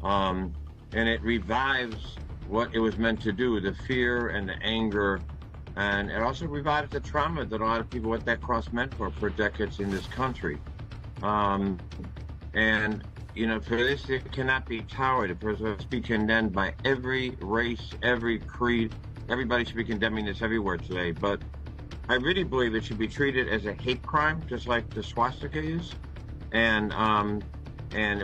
And it revives what it was meant to do, the fear and the anger. And it also revives the trauma that a lot of people, what that cross meant for decades in this country. And, for this, it cannot be tolerated. It must be condemned by every race, every creed. Everybody should be condemning this everywhere today. But I really believe it should be treated as a hate crime, just like the swastika is. And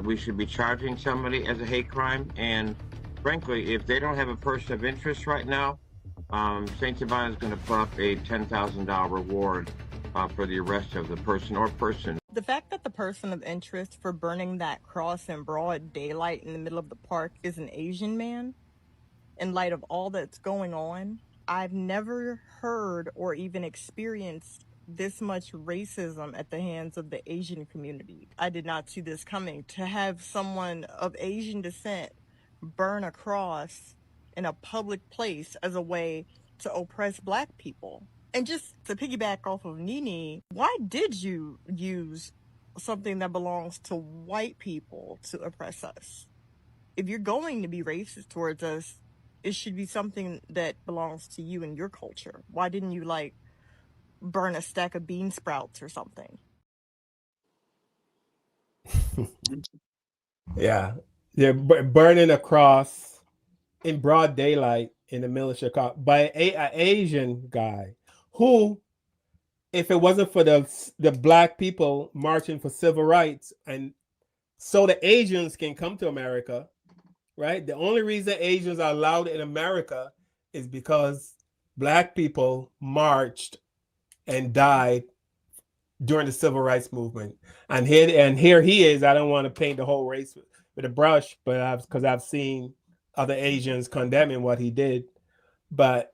we should be charging somebody as a hate crime. And frankly, if they don't have a person of interest right now, St. Savannah is going to put up a $10,000 reward for the arrest of the person or person. The fact that the person of interest for burning that cross in broad daylight in the middle of the park is an Asian man, in light of all that's going on, I've never heard or even experienced this much racism at the hands of the Asian community. I did not see this coming. To have someone of Asian descent burn a cross in a public place as a way to oppress Black people. And just to piggyback off of Nene, why did you use something that belongs to white people to oppress us? If you're going to be racist towards us, it should be something that belongs to you and your culture. Why didn't you, burn a stack of bean sprouts or something? Yeah. They're burning a cross in broad daylight in the middle of Chicago by an Asian guy who, if it wasn't for the Black people marching for civil rights, and so the Asians can come to America, right? The only reason Asians are allowed in America is because Black people marched and died during the civil rights movement. And here he is. I don't want to paint the whole race with a brush, but because I've seen other Asians condemning what he did. But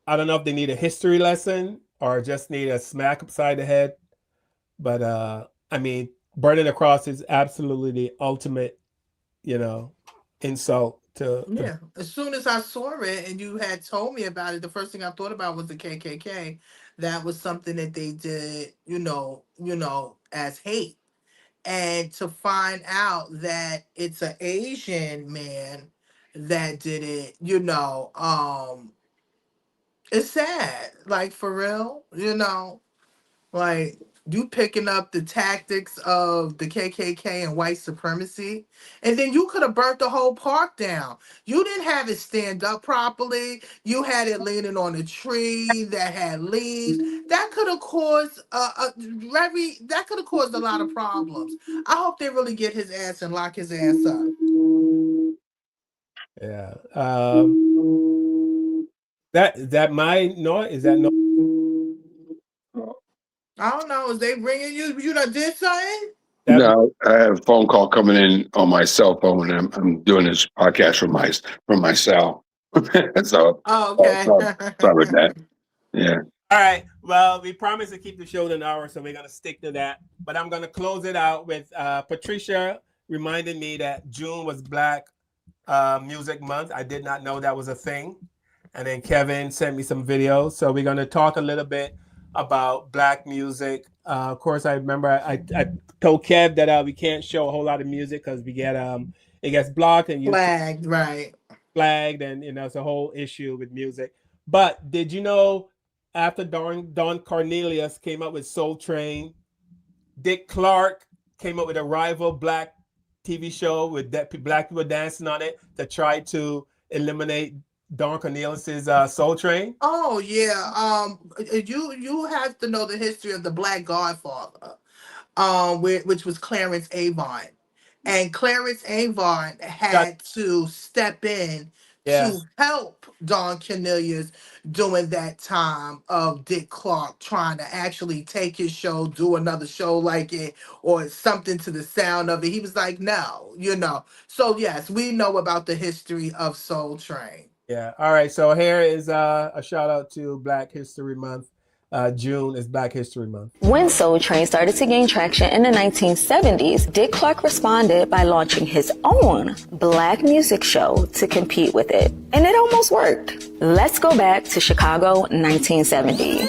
I don't know if they need a history lesson or just need a smack upside the head. But I mean, burning the cross is absolutely the ultimate, insult to Yeah. As soon as I saw it and you had told me about it, the first thing I thought about was the KKK. That was something that they did, as hate. And to find out that it's an Asian man that did it, it's sad. Like, for real, like, you picking up the tactics of the KKK and white supremacy, and then you could have burnt the whole park down. You didn't have it stand up properly. You had it leaning on a tree that had leaves. That could have caused that could have caused a lot of problems. I hope they really get his ass and lock his ass up. Yeah. That my noise? Is that no? I don't know. Is they ringing you? You done did something? No, I have a phone call coming in on my cell phone, and I'm doing this podcast from my cell. So, okay. Sorry with that. Yeah. All right. Well, we promised to keep the show to an hour, so we're gonna stick to that. But I'm gonna close it out with Patricia reminded me that June was Black Music Month. I did not know that was a thing. And then Kevin sent me some videos. So we're gonna talk a little bit about Black music. Of course, I remember I told Kev that we can't show a whole lot of music because we get it gets blocked and flagged, right? Flagged, and it's a whole issue with music. But did you know after Don Cornelius came up with Soul Train, Dick Clark came up with a rival Black TV show with Black people dancing on it to try to eliminate Don Cornelius's Soul Train? Oh yeah. You have to know the history of the Black Godfather, which was Clarence Avon, and Clarence Avon had to step in to help Don Cornelius during that time of Dick Clark trying to actually take his show, do another show like it, or something to the sound of it. He was like, no, So yes, we know about the history of Soul Train. Yeah. All right. So here is a shout out to Black History Month. June is Black History Month. When Soul Train started to gain traction in the 1970s, Dick Clark responded by launching his own Black music show to compete with it. And it almost worked. Let's go back to Chicago, 1970.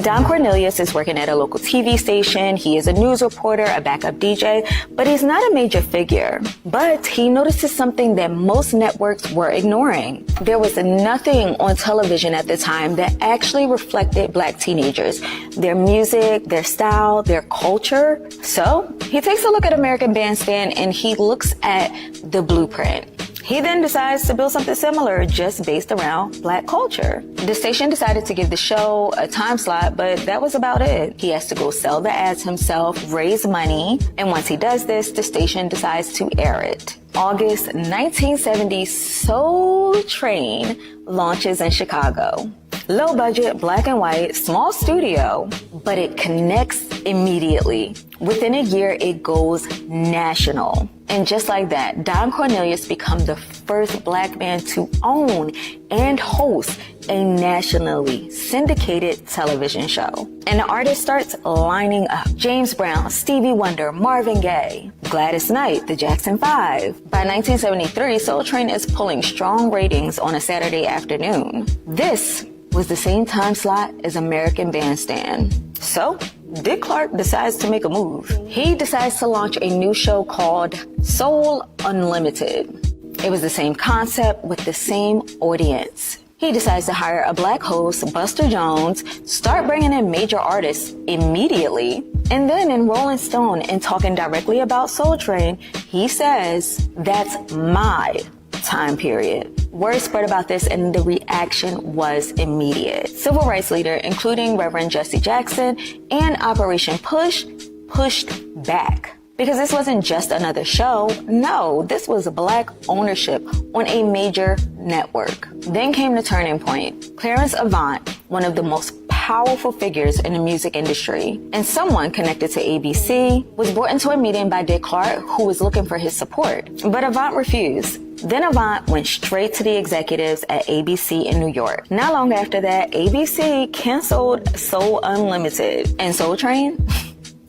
Don Cornelius is working at a local TV station. He is a news reporter, a backup DJ, but he's not a major figure. But he notices something that most networks were ignoring. There was nothing on television at the time that actually reflected Black teenagers, their music, their style, their culture. So he takes a look at American Bandstand and he looks at the blueprint. He then decides to build something similar just based around Black culture. The station decided to give the show a time slot, but that was about it. He has to go sell the ads himself, raise money, and once he does this, the station decides to air it. August 1970, Soul Train launches in Chicago. Low budget, black and white, small studio, but it connects immediately. Within a year, it goes national. And just like that, Don Cornelius becomes the first Black man to own and host a nationally syndicated television show. And the artist starts lining up. James Brown, Stevie Wonder, Marvin Gaye, Gladys Knight, the Jackson 5. By 1973, Soul Train is pulling strong ratings on a Saturday afternoon. This was the same time slot as American Bandstand. So, Dick Clark decides to make a move. He decides to launch a new show called Soul Unlimited. It was the same concept with the same audience. He decides to hire a Black host, Buster Jones, start bringing in major artists immediately, and then in Rolling Stone and talking directly about Soul Train, he says, "That's my time period." Word spread about this and the reaction was immediate. Civil rights leader, including Reverend Jesse Jackson and Operation Push, pushed back. Because this wasn't just another show. No, this was Black ownership on a major network. Then came the turning point. Clarence Avant, one of the most powerful powerful figures in the music industry, and someone connected to ABC was brought into a meeting by Dick Clark, who was looking for his support. But Avant refused. Then Avant went straight to the executives at ABC in New York. Not long after that, ABC canceled Soul Unlimited. And Soul Train?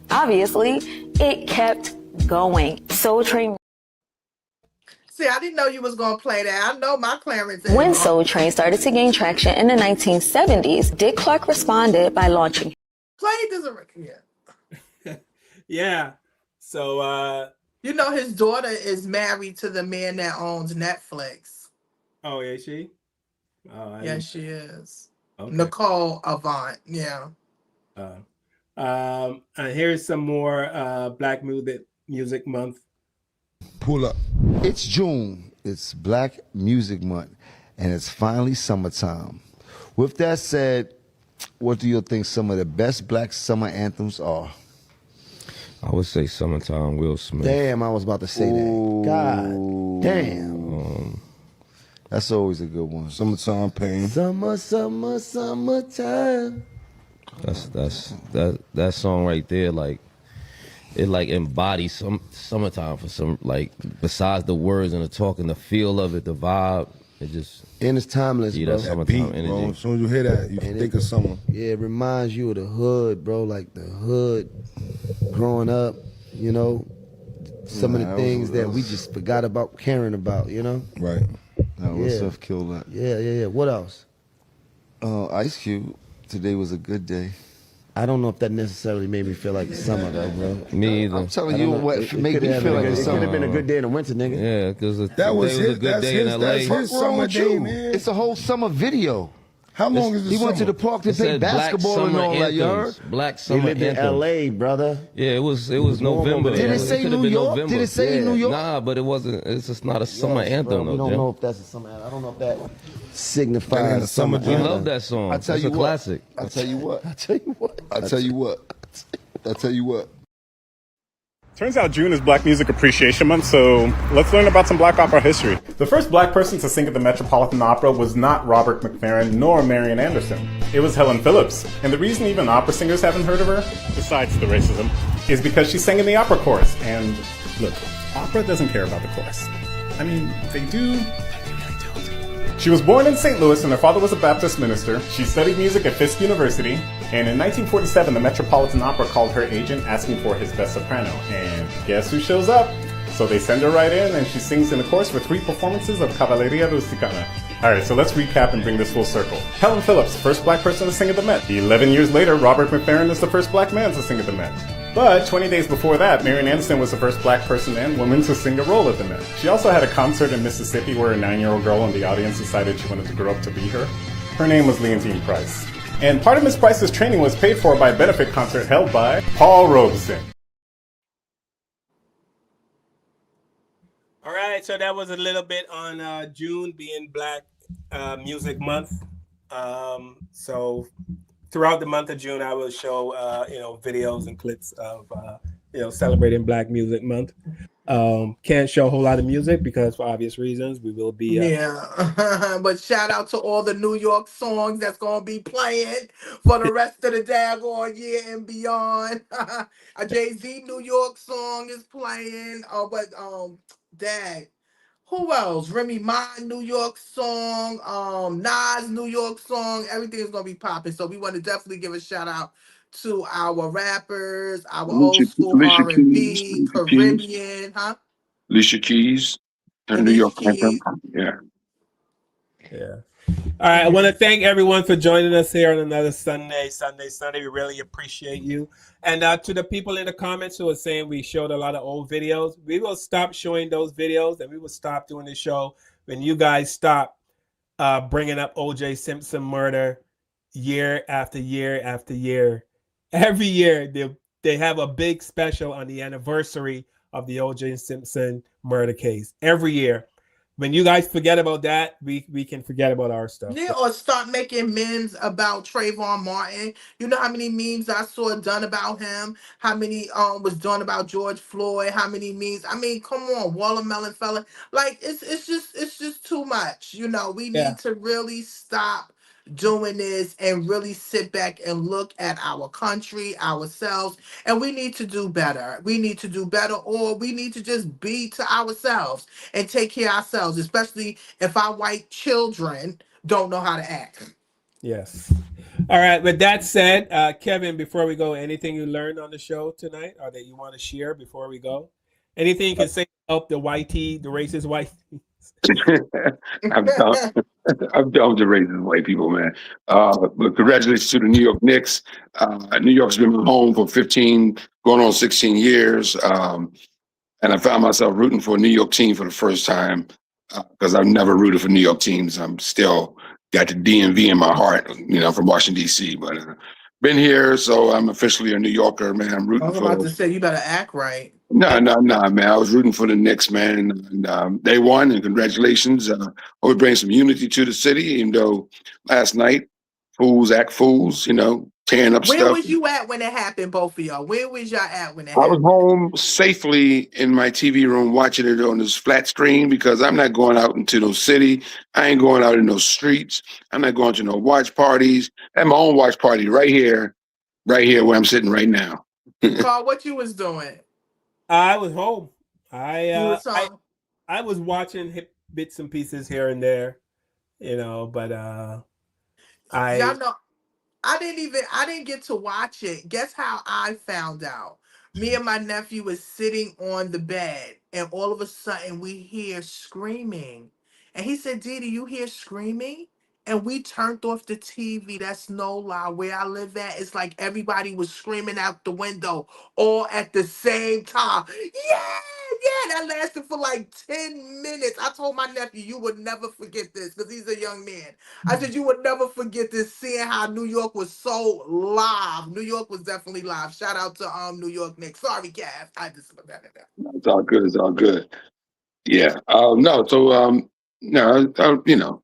Obviously, it kept going. Soul Train. See, I didn't know you was going to play that. I know my Clarence. When Soul Train started to gain traction in the 1970s, Dick Clark responded by launching. Play this. Yeah. Yeah. So, you know, his daughter is married to the man that owns Netflix. Oh, is she? Oh, yes, she is. Okay. Nicole Avant. Yeah. And here's some more Black Music Month. Pull up. It's June. It's Black Music Month, and it's finally summertime. With that said, what do you think some of the best black summer anthems are? I would say Summertime, Will Smith. Damn, I was about to say that. God damn. That's always a good one. Summertime Pain. Summertime. That song right there, like it like embodies some summertime for some, like, besides the words and the talking, the feel of it, the vibe, it just, and it's timeless, yeah, bro. that summertime energy. Bro. As soon as you hear that, you think of summer. Yeah, it reminds you of the hood, bro. Like the hood, growing up, you know, some of the things that we just forgot about caring about, you know. Right. Yeah. Stuff killed that. Yeah. What else? Ice Cube. Today was a good day. I don't know if that necessarily made me feel like the summer, though, bro. Me either. I'm telling you what made me feel like the summer. It could have been a good day in the winter, nigga. Yeah, because that was a good day in LA. That's his summer day, man. It's a whole summer video. How long is the He summer? went to the park to play basketball and all that, you heard? Black summer He lived in LA, brother. Yeah, it was November. Did it say New York? Did it say New York? Nah, but it wasn't. It's just not a summer anthem. We don't know if that's a summer anthem. I don't know if that signifies a summer We anthem. love that song. It's a classic. I tell you what. I tell you what. I tell you what. I tell you what. Turns out June is Black Music Appreciation Month, so let's learn about some Black opera history. The first Black person to sing at the Metropolitan Opera was not Robert McFerrin nor Marian Anderson. It was Helen Phillips. And the reason even opera singers haven't heard of her, besides the racism, is because she sang in the opera chorus. And look, opera doesn't care about the chorus. I mean, they do. She was born in St. Louis and her father was a Baptist minister. She studied music at Fisk University, and in 1947 the Metropolitan Opera called her agent asking for his best soprano. And guess who shows up? So they send her right in and she sings in the chorus for 3 performances of Cavalleria Rusticana. Alright, so let's recap and bring this full circle. Helen Phillips, first Black person to sing at the Met. 11 years later, Robert McFerrin is the first Black man to sing at the Met. But 20 days before that, Marian Anderson was the first Black person and woman to sing a role at the Met. She also had a concert in Mississippi where a 9-year-old girl in the audience decided she wanted to grow up to be her. Her name was Leontine Price. And part of Miss Price's training was paid for by a benefit concert held by Paul Robeson. All right, so that was a little bit on June being Black Music Month. So throughout the month of June, I will show videos and clips of celebrating Black Music Month. Can't show a whole lot of music because for obvious reasons we will be but shout out to all the New York songs that's gonna be playing for the rest of the daggone year and beyond. A Jay-Z New York song is playing. Dag, who else? Remy Ma New York song, Nas New York song. Everything is gonna be popping. So we want to definitely give a shout out to our rappers, our old school R&B, Caribbean, huh? Alicia Keys, her New York anthem. Yeah. All right, I want to thank everyone for joining us here on another Sunday. We really appreciate you. And to the people in the comments who are saying we showed a lot of old videos, we will stop showing those videos and we will stop doing the show when you guys stop bringing up O.J. Simpson murder year after year after year. Every year they have a big special on the anniversary of the O.J. Simpson murder case. Every year. When you guys forget about that, we can forget about our stuff. Yeah, or start making memes about Trayvon Martin. You know how many memes I saw done about him? How many was done about George Floyd? How many memes? I mean, come on, Watermelon Fella. Like it's just too much. You know, we need to really stop doing this and really sit back and look at our country, ourselves, and we need to do better. We need to do better, or we need to just be to ourselves and take care of ourselves, especially if our white children don't know how to act. Yes. All right. With that said, Kevin, before we go, anything you learned on the show tonight or that you want to share before we go? Anything you can say to help the the racist white? I'm done. I'm done with the racist white people, man. But congratulations to the New York Knicks. New York's been my home for 15, going on 16 years. And I found myself rooting for a New York team for the first time because I've never rooted for New York teams. I'm still got the DMV in my heart, from Washington, D.C. But been here, so I'm officially a New Yorker, man. I'm I rooting was about for. to say, you better act right. No, man. I was rooting for the Knicks, man. And, they won, and congratulations. Hope it brings some unity to the city, even though last night, fools act fools, tearing up Where stuff. was you at when it happened, both of y'all? Where was y'all at when it I was happened? home safely in my TV room watching it on this flat screen because I'm not going out into no city. I ain't going out in no streets. I'm not going to no watch parties. I have my own watch party right here where I'm sitting right now. Carl, what you was doing? I was home. You was I was watching bits and pieces here and there, but y'all know I didn't get to watch it. Guess how I found out? Me and my nephew was sitting on the bed and all of a sudden we hear screaming. And he said, Didi, you hear screaming? And we turned off the TV. That's no lie. Where I live at, it's like everybody was screaming out the window all at the same time. Yeah, that lasted for like 10 minutes. I told my nephew, you would never forget this because he's a young man. I said, you would never forget this, seeing how New York was so live. New York was definitely live. Shout out to New York Knicks. Sorry, Cav. I just put that in there. It's all good. It's all good. Yeah. No. So no.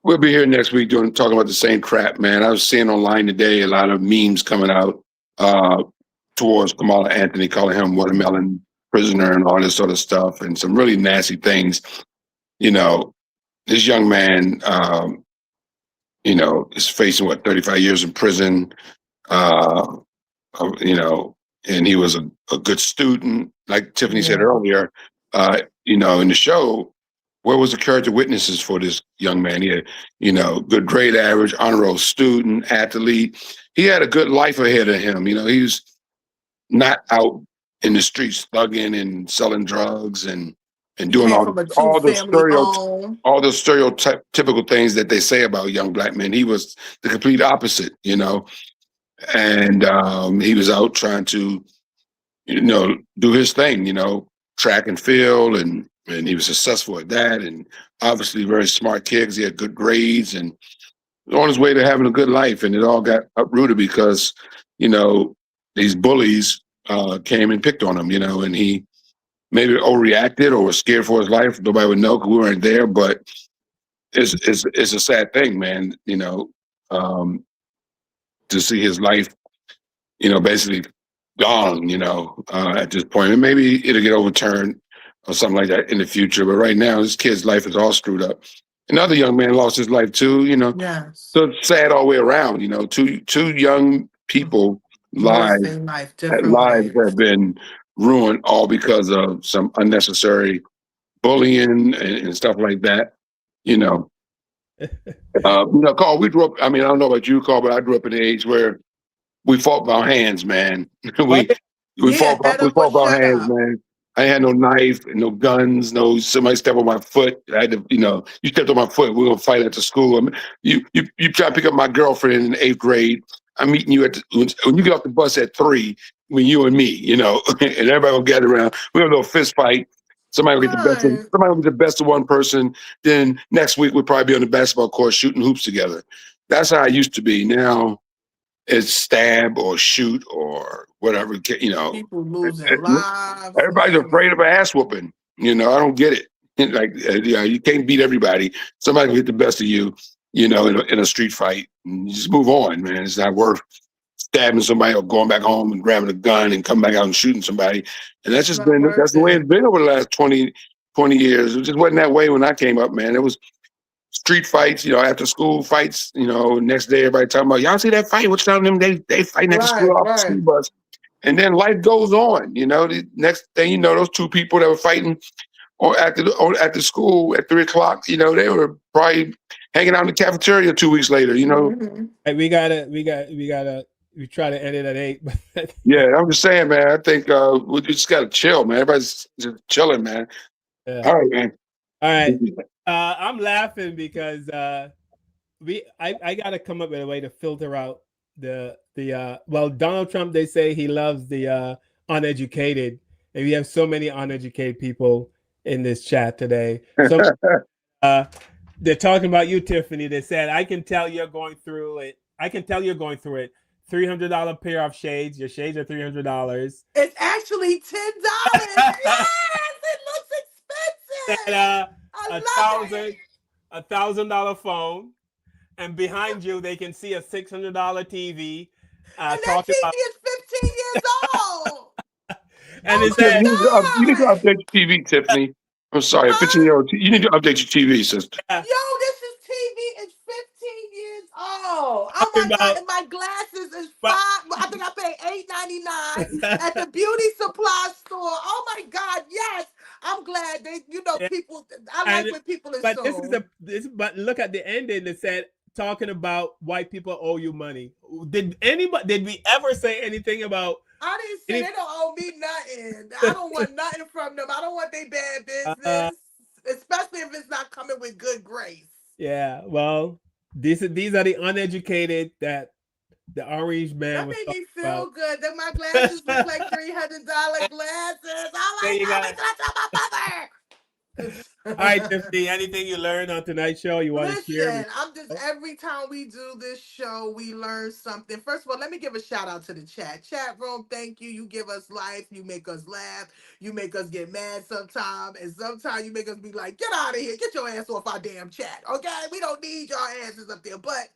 We'll be here next week talking about the same crap, man. I was seeing online today a lot of memes coming out towards Kamala Anthony, calling him watermelon prisoner and all this sort of stuff, and some really nasty things. This young man, is facing 35 years in prison. And he was a good student, like Tiffany said earlier. In the show, where was the character witnesses for this young man? He had, good grade average, honor roll student, athlete. He had a good life ahead of him. He was not out in the streets thugging and selling drugs and doing Came all from a all the two-family home. stereotypical things that they say about young black men. He was the complete opposite, and he was out trying to, do his thing, track and field, and he was successful at that, and obviously very smart kid because he had good grades and on his way to having a good life, and it all got uprooted because, these bullies came and picked on him, and he maybe overreacted or was scared for his life. Nobody would know because we weren't there, but it's a sad thing, man, to see his life, basically gone, at this point. And maybe it'll get overturned or something like that in the future. But right now, this kid's life is all screwed up. Another young man lost his life too, Yes. So it's sad all the way around, two young people Lost lives their life different ways. have been ruined all because of some unnecessary bullying and stuff like that. Carl, we grew up. I mean, I don't know about you, Carl, but I grew up in an age where we fought with our hands, man. we fought head up with or our shut hands, up. man. I had no knife, no guns, no somebody step on my foot. I had to, you stepped on my foot. We were gonna fight at the school. I mean, you try to pick up my girlfriend in the 8th grade. I'm meeting you when you get off the bus at 3. You and me, and everybody will gather around. We have a little fist fight. Somebody will get the best. Somebody will get the best of one person. Then next week we'll probably be on the basketball court shooting hoops together. That's how it used to be. Now it's stab or shoot or whatever. People losing lives. Everybody's afraid of an ass whooping. I don't get it. Like, you can't beat everybody. Somebody will get the best of you, in a street fight. You just move on, man. It's not worth stabbing somebody or going back home and grabbing a gun and coming back out and shooting somebody. And that's just that's the way it's been over the last 20 years. It just wasn't that way when I came up, man. It was street fights, after school fights, next day everybody talking about, y'all see that fight? What's down them? They fighting at the school, Right, off the right. school bus. And then life goes on, the next thing you know, those two people that were fighting at the school at 3 o'clock, they were probably hanging out in the cafeteria 2 weeks later, Mhm. Hey, we try to end it at 8. Yeah, I'm just saying, man. I think we just gotta chill, man. Everybody's just chilling, man. Yeah. All right, man. All right. I'm laughing because I gotta come up with a way to filter out the Donald Trump, they say he loves the uneducated, and we have so many uneducated people in this chat today. So they're talking about you, Tiffany. They said, I can tell you're going through it. $300 pair of shades. Your shades are $300. It's actually $10. Yes, it looks expensive. And I love it. $1,000 phone, and behind you they can see a $600 TV. And that Talking TV about, is 15 years old. and it Tiff, said, you need to update your TV, Tiffany. I'm sorry, 15-year-old. You need to update your TV, sister. Yo, this is TV. It's 15 years old. Oh talking my God. about, And my glasses is but, I think I paid $8.99 at the beauty supply store. Oh my God. Yes. I'm glad Yeah. people, I like when people but assume. but look at the ending that said, talking about white people owe you money. Did we ever say anything about? I didn't say they don't owe me nothing. I don't want nothing from them. I don't want their bad business, especially if it's not coming with good grace. Yeah, well, these are the uneducated that the orange man That was made talking me feel about. good. That my glasses look like $300 glasses. Oh There my you God, go. wait till I tell my mother. All right, Tiffany, anything you learned on tonight's show you want to share? Listen, every time we do this show, we learn something. First of all, let me give a shout out to the chat. Chat room, thank you. You give us life. You make us laugh. You make us get mad sometimes. And sometimes you make us be like, get out of here. Get your ass off our damn chat. Okay? We don't need your asses up there. But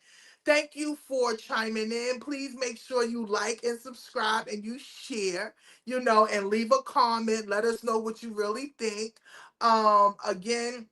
thank you for chiming in. Please make sure you like and subscribe and you share, and leave a comment. Let us know what you really think. Again,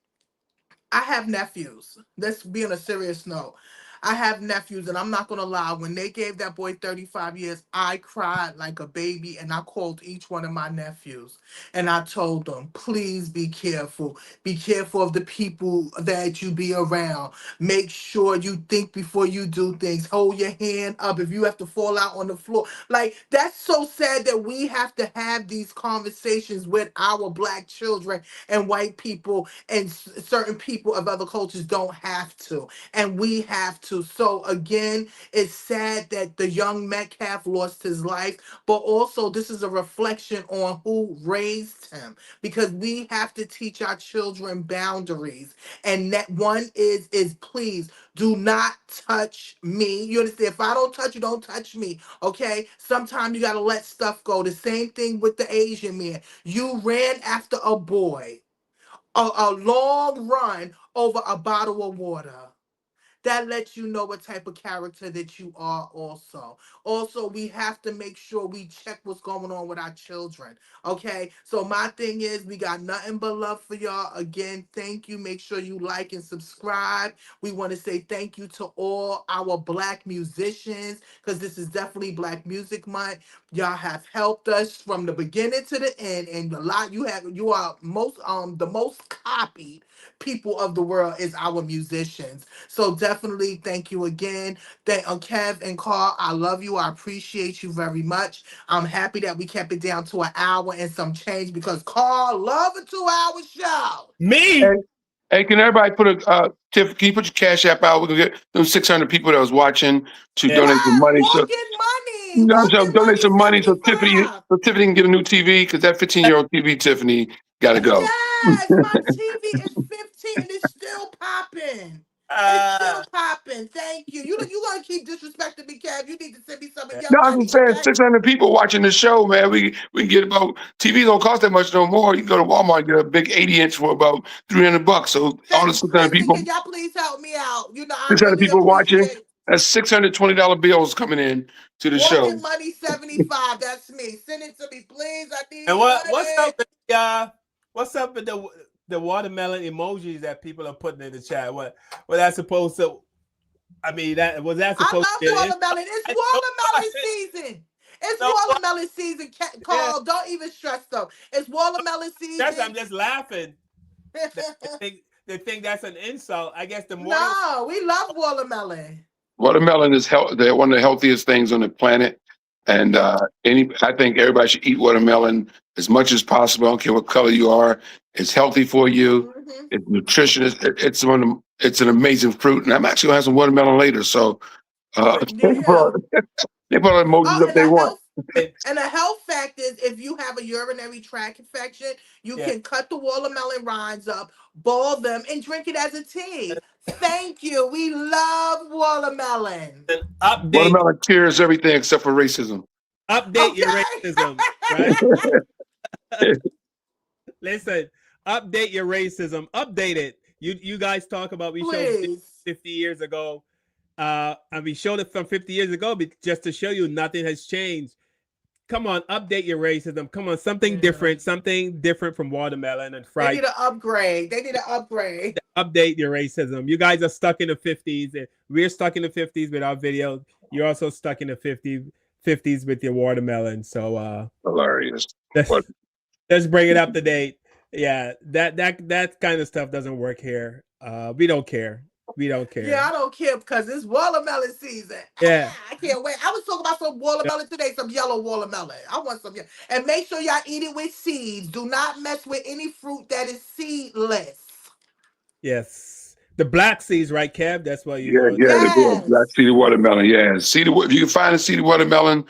I have nephews. Let's be on a serious note. I have nephews, and I'm not gonna lie. When they gave that boy 35 years, I cried like a baby, and I called each one of my nephews, and I told them, please be careful. Be careful of the people that you be around. Make sure you think before you do things. Hold your hand up if you have to fall out on the floor. Like, that's so sad that we have to have these conversations with our black children, and white people and certain people of other cultures don't have to, and we have to. So again, it's sad that the young Metcalf lost his life, but also this is a reflection on who raised him, because we have to teach our children boundaries. And that one is please do not touch me. You understand? If I don't touch you, don't touch me. Okay? Sometimes you got to let stuff go. The same thing with the Asian man. You ran after a boy, a long run over a bottle of water. That lets you know what type of character that you are also. Also, we have to make sure we check what's going on with our children. Okay? So my thing is, we got nothing but love for y'all. Again, thank you. Make sure you like and subscribe. We want to say thank you to all our black musicians, because this is definitely Black Music Month. Y'all have helped us from the beginning to the end, and you are the most copied people of the world is our musicians. So definitely thank you again. Thank Kev and Carl. I love you. I appreciate you very much. I'm happy that we kept it down to an hour and some change, because Carl love a 2-hour show. Me? Hey, can everybody Tiff, can you put your Cash App out? We're gonna get those 600 people that was watching to donate some money. So, donate some money so Tiffany can get a new TV, because that 15-year-old TV Tiffany gotta go. Yes, my TV is 15 and it's still popping. It's still popping. Thank you. You gonna keep disrespecting me, Kev. You need to send me some of your No, I'm money, just saying, okay? 600 people watching the show, man. We can get about, TV don't cost that much no more. You can go to Walmart and get a big 80-inch for about $300. So all the 600 Listen, people, can y'all please help me out? I 600 really people watching, appreciate that's $620 bills coming in to the show. Walking Money 75. That's me. Send it to me, please. I need And money. what's up with what's up with watermelon emojis that people are putting in the chat. What that's supposed to? I mean, that was that supposed I to be? love watermelon. It's watermelon season. It's watermelon season, Carl. Don't even stress though. It's watermelon season. I'm just laughing. They think that's an insult. I guess the more no, we love watermelon. Watermelon is they're one of the healthiest things on the planet. And I think everybody should eat watermelon as much as possible. I don't care what color you are. It's healthy for you. It's nutritious. It's an amazing fruit. And I'm actually gonna have some watermelon later. So they put emojis if they want. And a health fact is, if you have a urinary tract infection, you can cut the watermelon rinds up, boil them, and drink it as a tea. Thank you. We love watermelon. Watermelon cures everything except for racism. Update your racism, right? Listen, update your racism. Update it. You guys talk about we showed 50 years ago. And we showed it from 50 years ago just to show you nothing has changed. Come on, update your racism. Come on, something different from watermelon and fried. They need an upgrade. Update your racism. You guys are stuck in the 50s. And we're stuck in the 50s with our video. You're also stuck in the 50s with your watermelon. So hilarious. Let's bring it up to date. Yeah, that kind of stuff doesn't work here. We don't care. Yeah, I don't care because it's watermelon season. Yeah. I can't wait. I was talking about some watermelon today, some yellow watermelon. I want some. And make sure y'all eat it with seeds. Do not mess with any fruit that is seedless. Yes. The black seeds, right, Kev? That's what you want. Yeah, black seeded watermelon. Yeah. If you can find a seeded watermelon,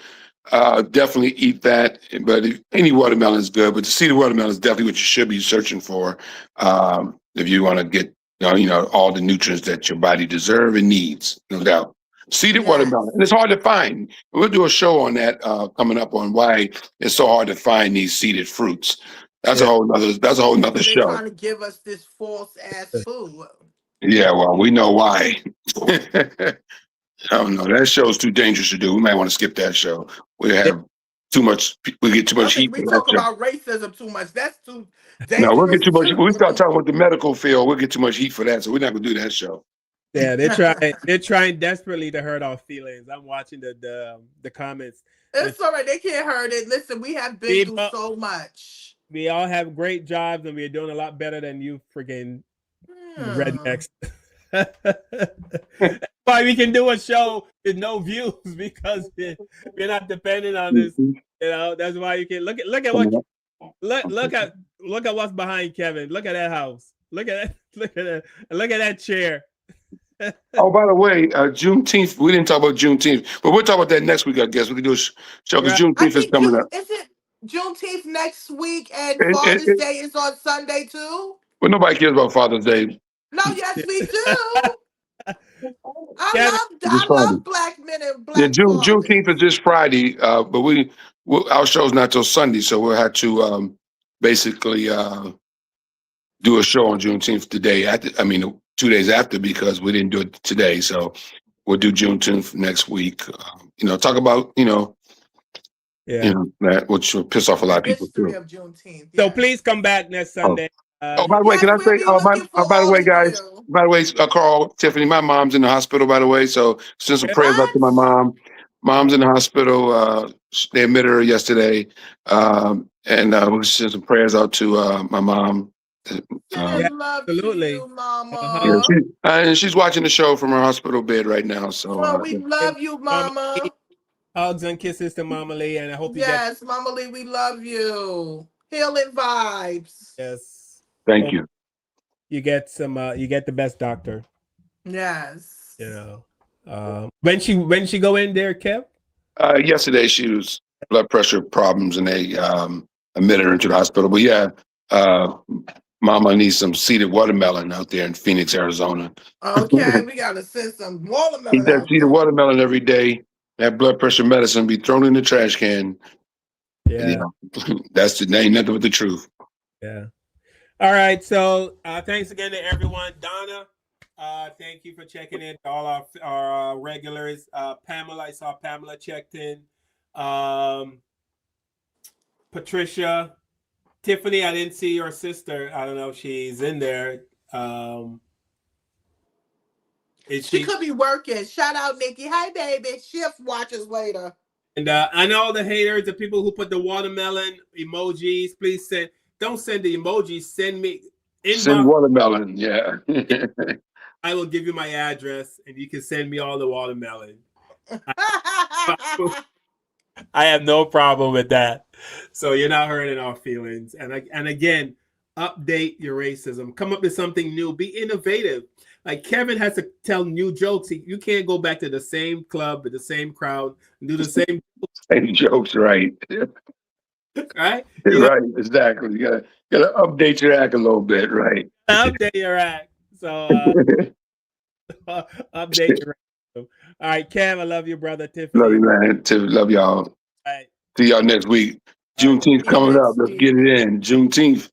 definitely eat that. But any watermelon is good. But the seeded watermelon is definitely what you should be searching for if you want to get all the nutrients that your body deserves and needs, no doubt. Seeded watermelon, and it's hard to find. We'll do a show on that coming up on why it's so hard to find these seeded fruits. That's a whole nother. That's a whole nother show. They're trying to give us this false ass food. Yeah, well, we know why. I don't know. That show's too dangerous to do. We might want to skip that show. We have too much. We get too much heat. We talk about racism too much. That's too dangerous. No, we'll get too much. We start talking about the medical field. We'll get too much heat for that. So we're not gonna do that show. Yeah, they're trying desperately to hurt our feelings. I'm watching the comments. It's all right. They can't hurt it. Listen, we have been through so much. We all have great jobs, and we're doing a lot better than you freaking rednecks. That's why we can do a show with no views because we're not dependent on this. That's why you can look at what's behind Kevin. Look at that house. Look at that chair. Oh, by the way, Juneteenth. We didn't talk about Juneteenth, but we'll talk about that next week. I guess we can do a show because Juneteenth is coming up. Is it Juneteenth next week and Father's Day is on Sunday too? Well, nobody cares about Father's Day. No, yes, we do. I love black men and black Juneteenth is this Friday, but our show's not till Sunday, so we'll have to basically do a show on Juneteenth today. 2 days after because we didn't do it today. So we'll do Juneteenth next week. Talk about that, which will piss off a lot of people too. Of Juneteenth, so please come back next Sunday. By the way, can I say? By the way, guys. By the way, Carl, Tiffany, my mom's in the hospital. By the way, so send some prayers out to my mom. Mom's in the hospital. They admitted her yesterday, and we'll send some prayers out to my mom. Absolutely, you, Mama. And she's watching the show from her hospital bed right now. So we love you, Mama. Hugs and kisses to Mama Lee, and I hope you get. Mama Lee, we love you. Healing vibes. Yes. Thank you. You get some. You get the best doctor. Yes. When she go in there, Kev? Yesterday she was blood pressure problems, and they admitted her into the hospital. But yeah, Mama needs some seeded watermelon out there in Phoenix, Arizona. Okay, we gotta send some watermelon. Eat that seeded watermelon every day. That blood pressure medicine be thrown in the trash can. Yeah, that's ain't nothing but the truth. Yeah. All right. So thanks again to everyone. Donna, thank you for checking in. All our regulars. Pamela, I saw Pamela checked in. Patricia, Tiffany, I didn't see your sister. I don't know if she's in there. She could be working. Shout out, Nikki. Hi, baby. Shift watches later. And I know all the haters, the people who put the watermelon emojis. Please don't send the emojis. Send me inbox. Send watermelon. Yeah. I will give you my address, and you can send me all the watermelon. I have no problem with that. So you're not hurting our feelings. And again, update your racism. Come up with something new. Be innovative. Like Kevin has to tell new jokes. You can't go back to the same club with the same crowd and do the same jokes, right? Right? Right, exactly. You gotta update your act a little bit, right? Update your act. So update your act. All right, Cam, I love you, brother. Tiffany. Love you, man. Love y'all. All right. See y'all next week. Juneteenth coming up. Let's get it in. Juneteenth.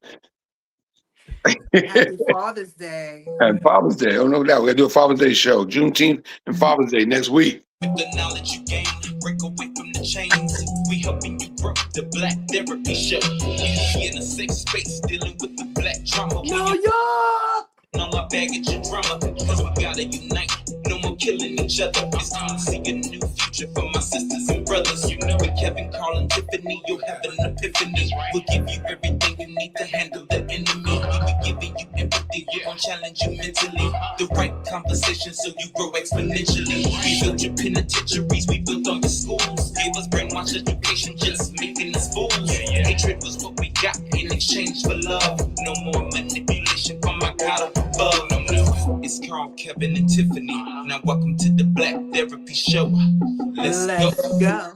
Happy Father's Day. And Father's Day. Oh, no doubt. We're going to do a Father's Day show. Juneteenth and Father's Day next week. With the knowledge you gain, break away from the chains. We helping you grow. The Black Therapy Show. We in a safe space dealing with the black trauma. New York! All our baggage and drama. Cause we gotta unite. No more killing each other. It's time to see a new future for my sisters and brothers. You know, with Kevin, Carl, and Tiffany, you'll have an epiphany. We'll give you everything you need to handle the enemy. We'll be giving you empathy. We're gonna challenge you mentally. The right conversation so you grow exponentially. We built your penitentiaries, we built all your schools. Gave us brainwash education, just making us fools. Hatred was what we got in exchange for love. No more manipulation from my God up above. No, it's Carl, Kevin, and Tiffany. Now welcome to the Black Therapy Show. Let's go.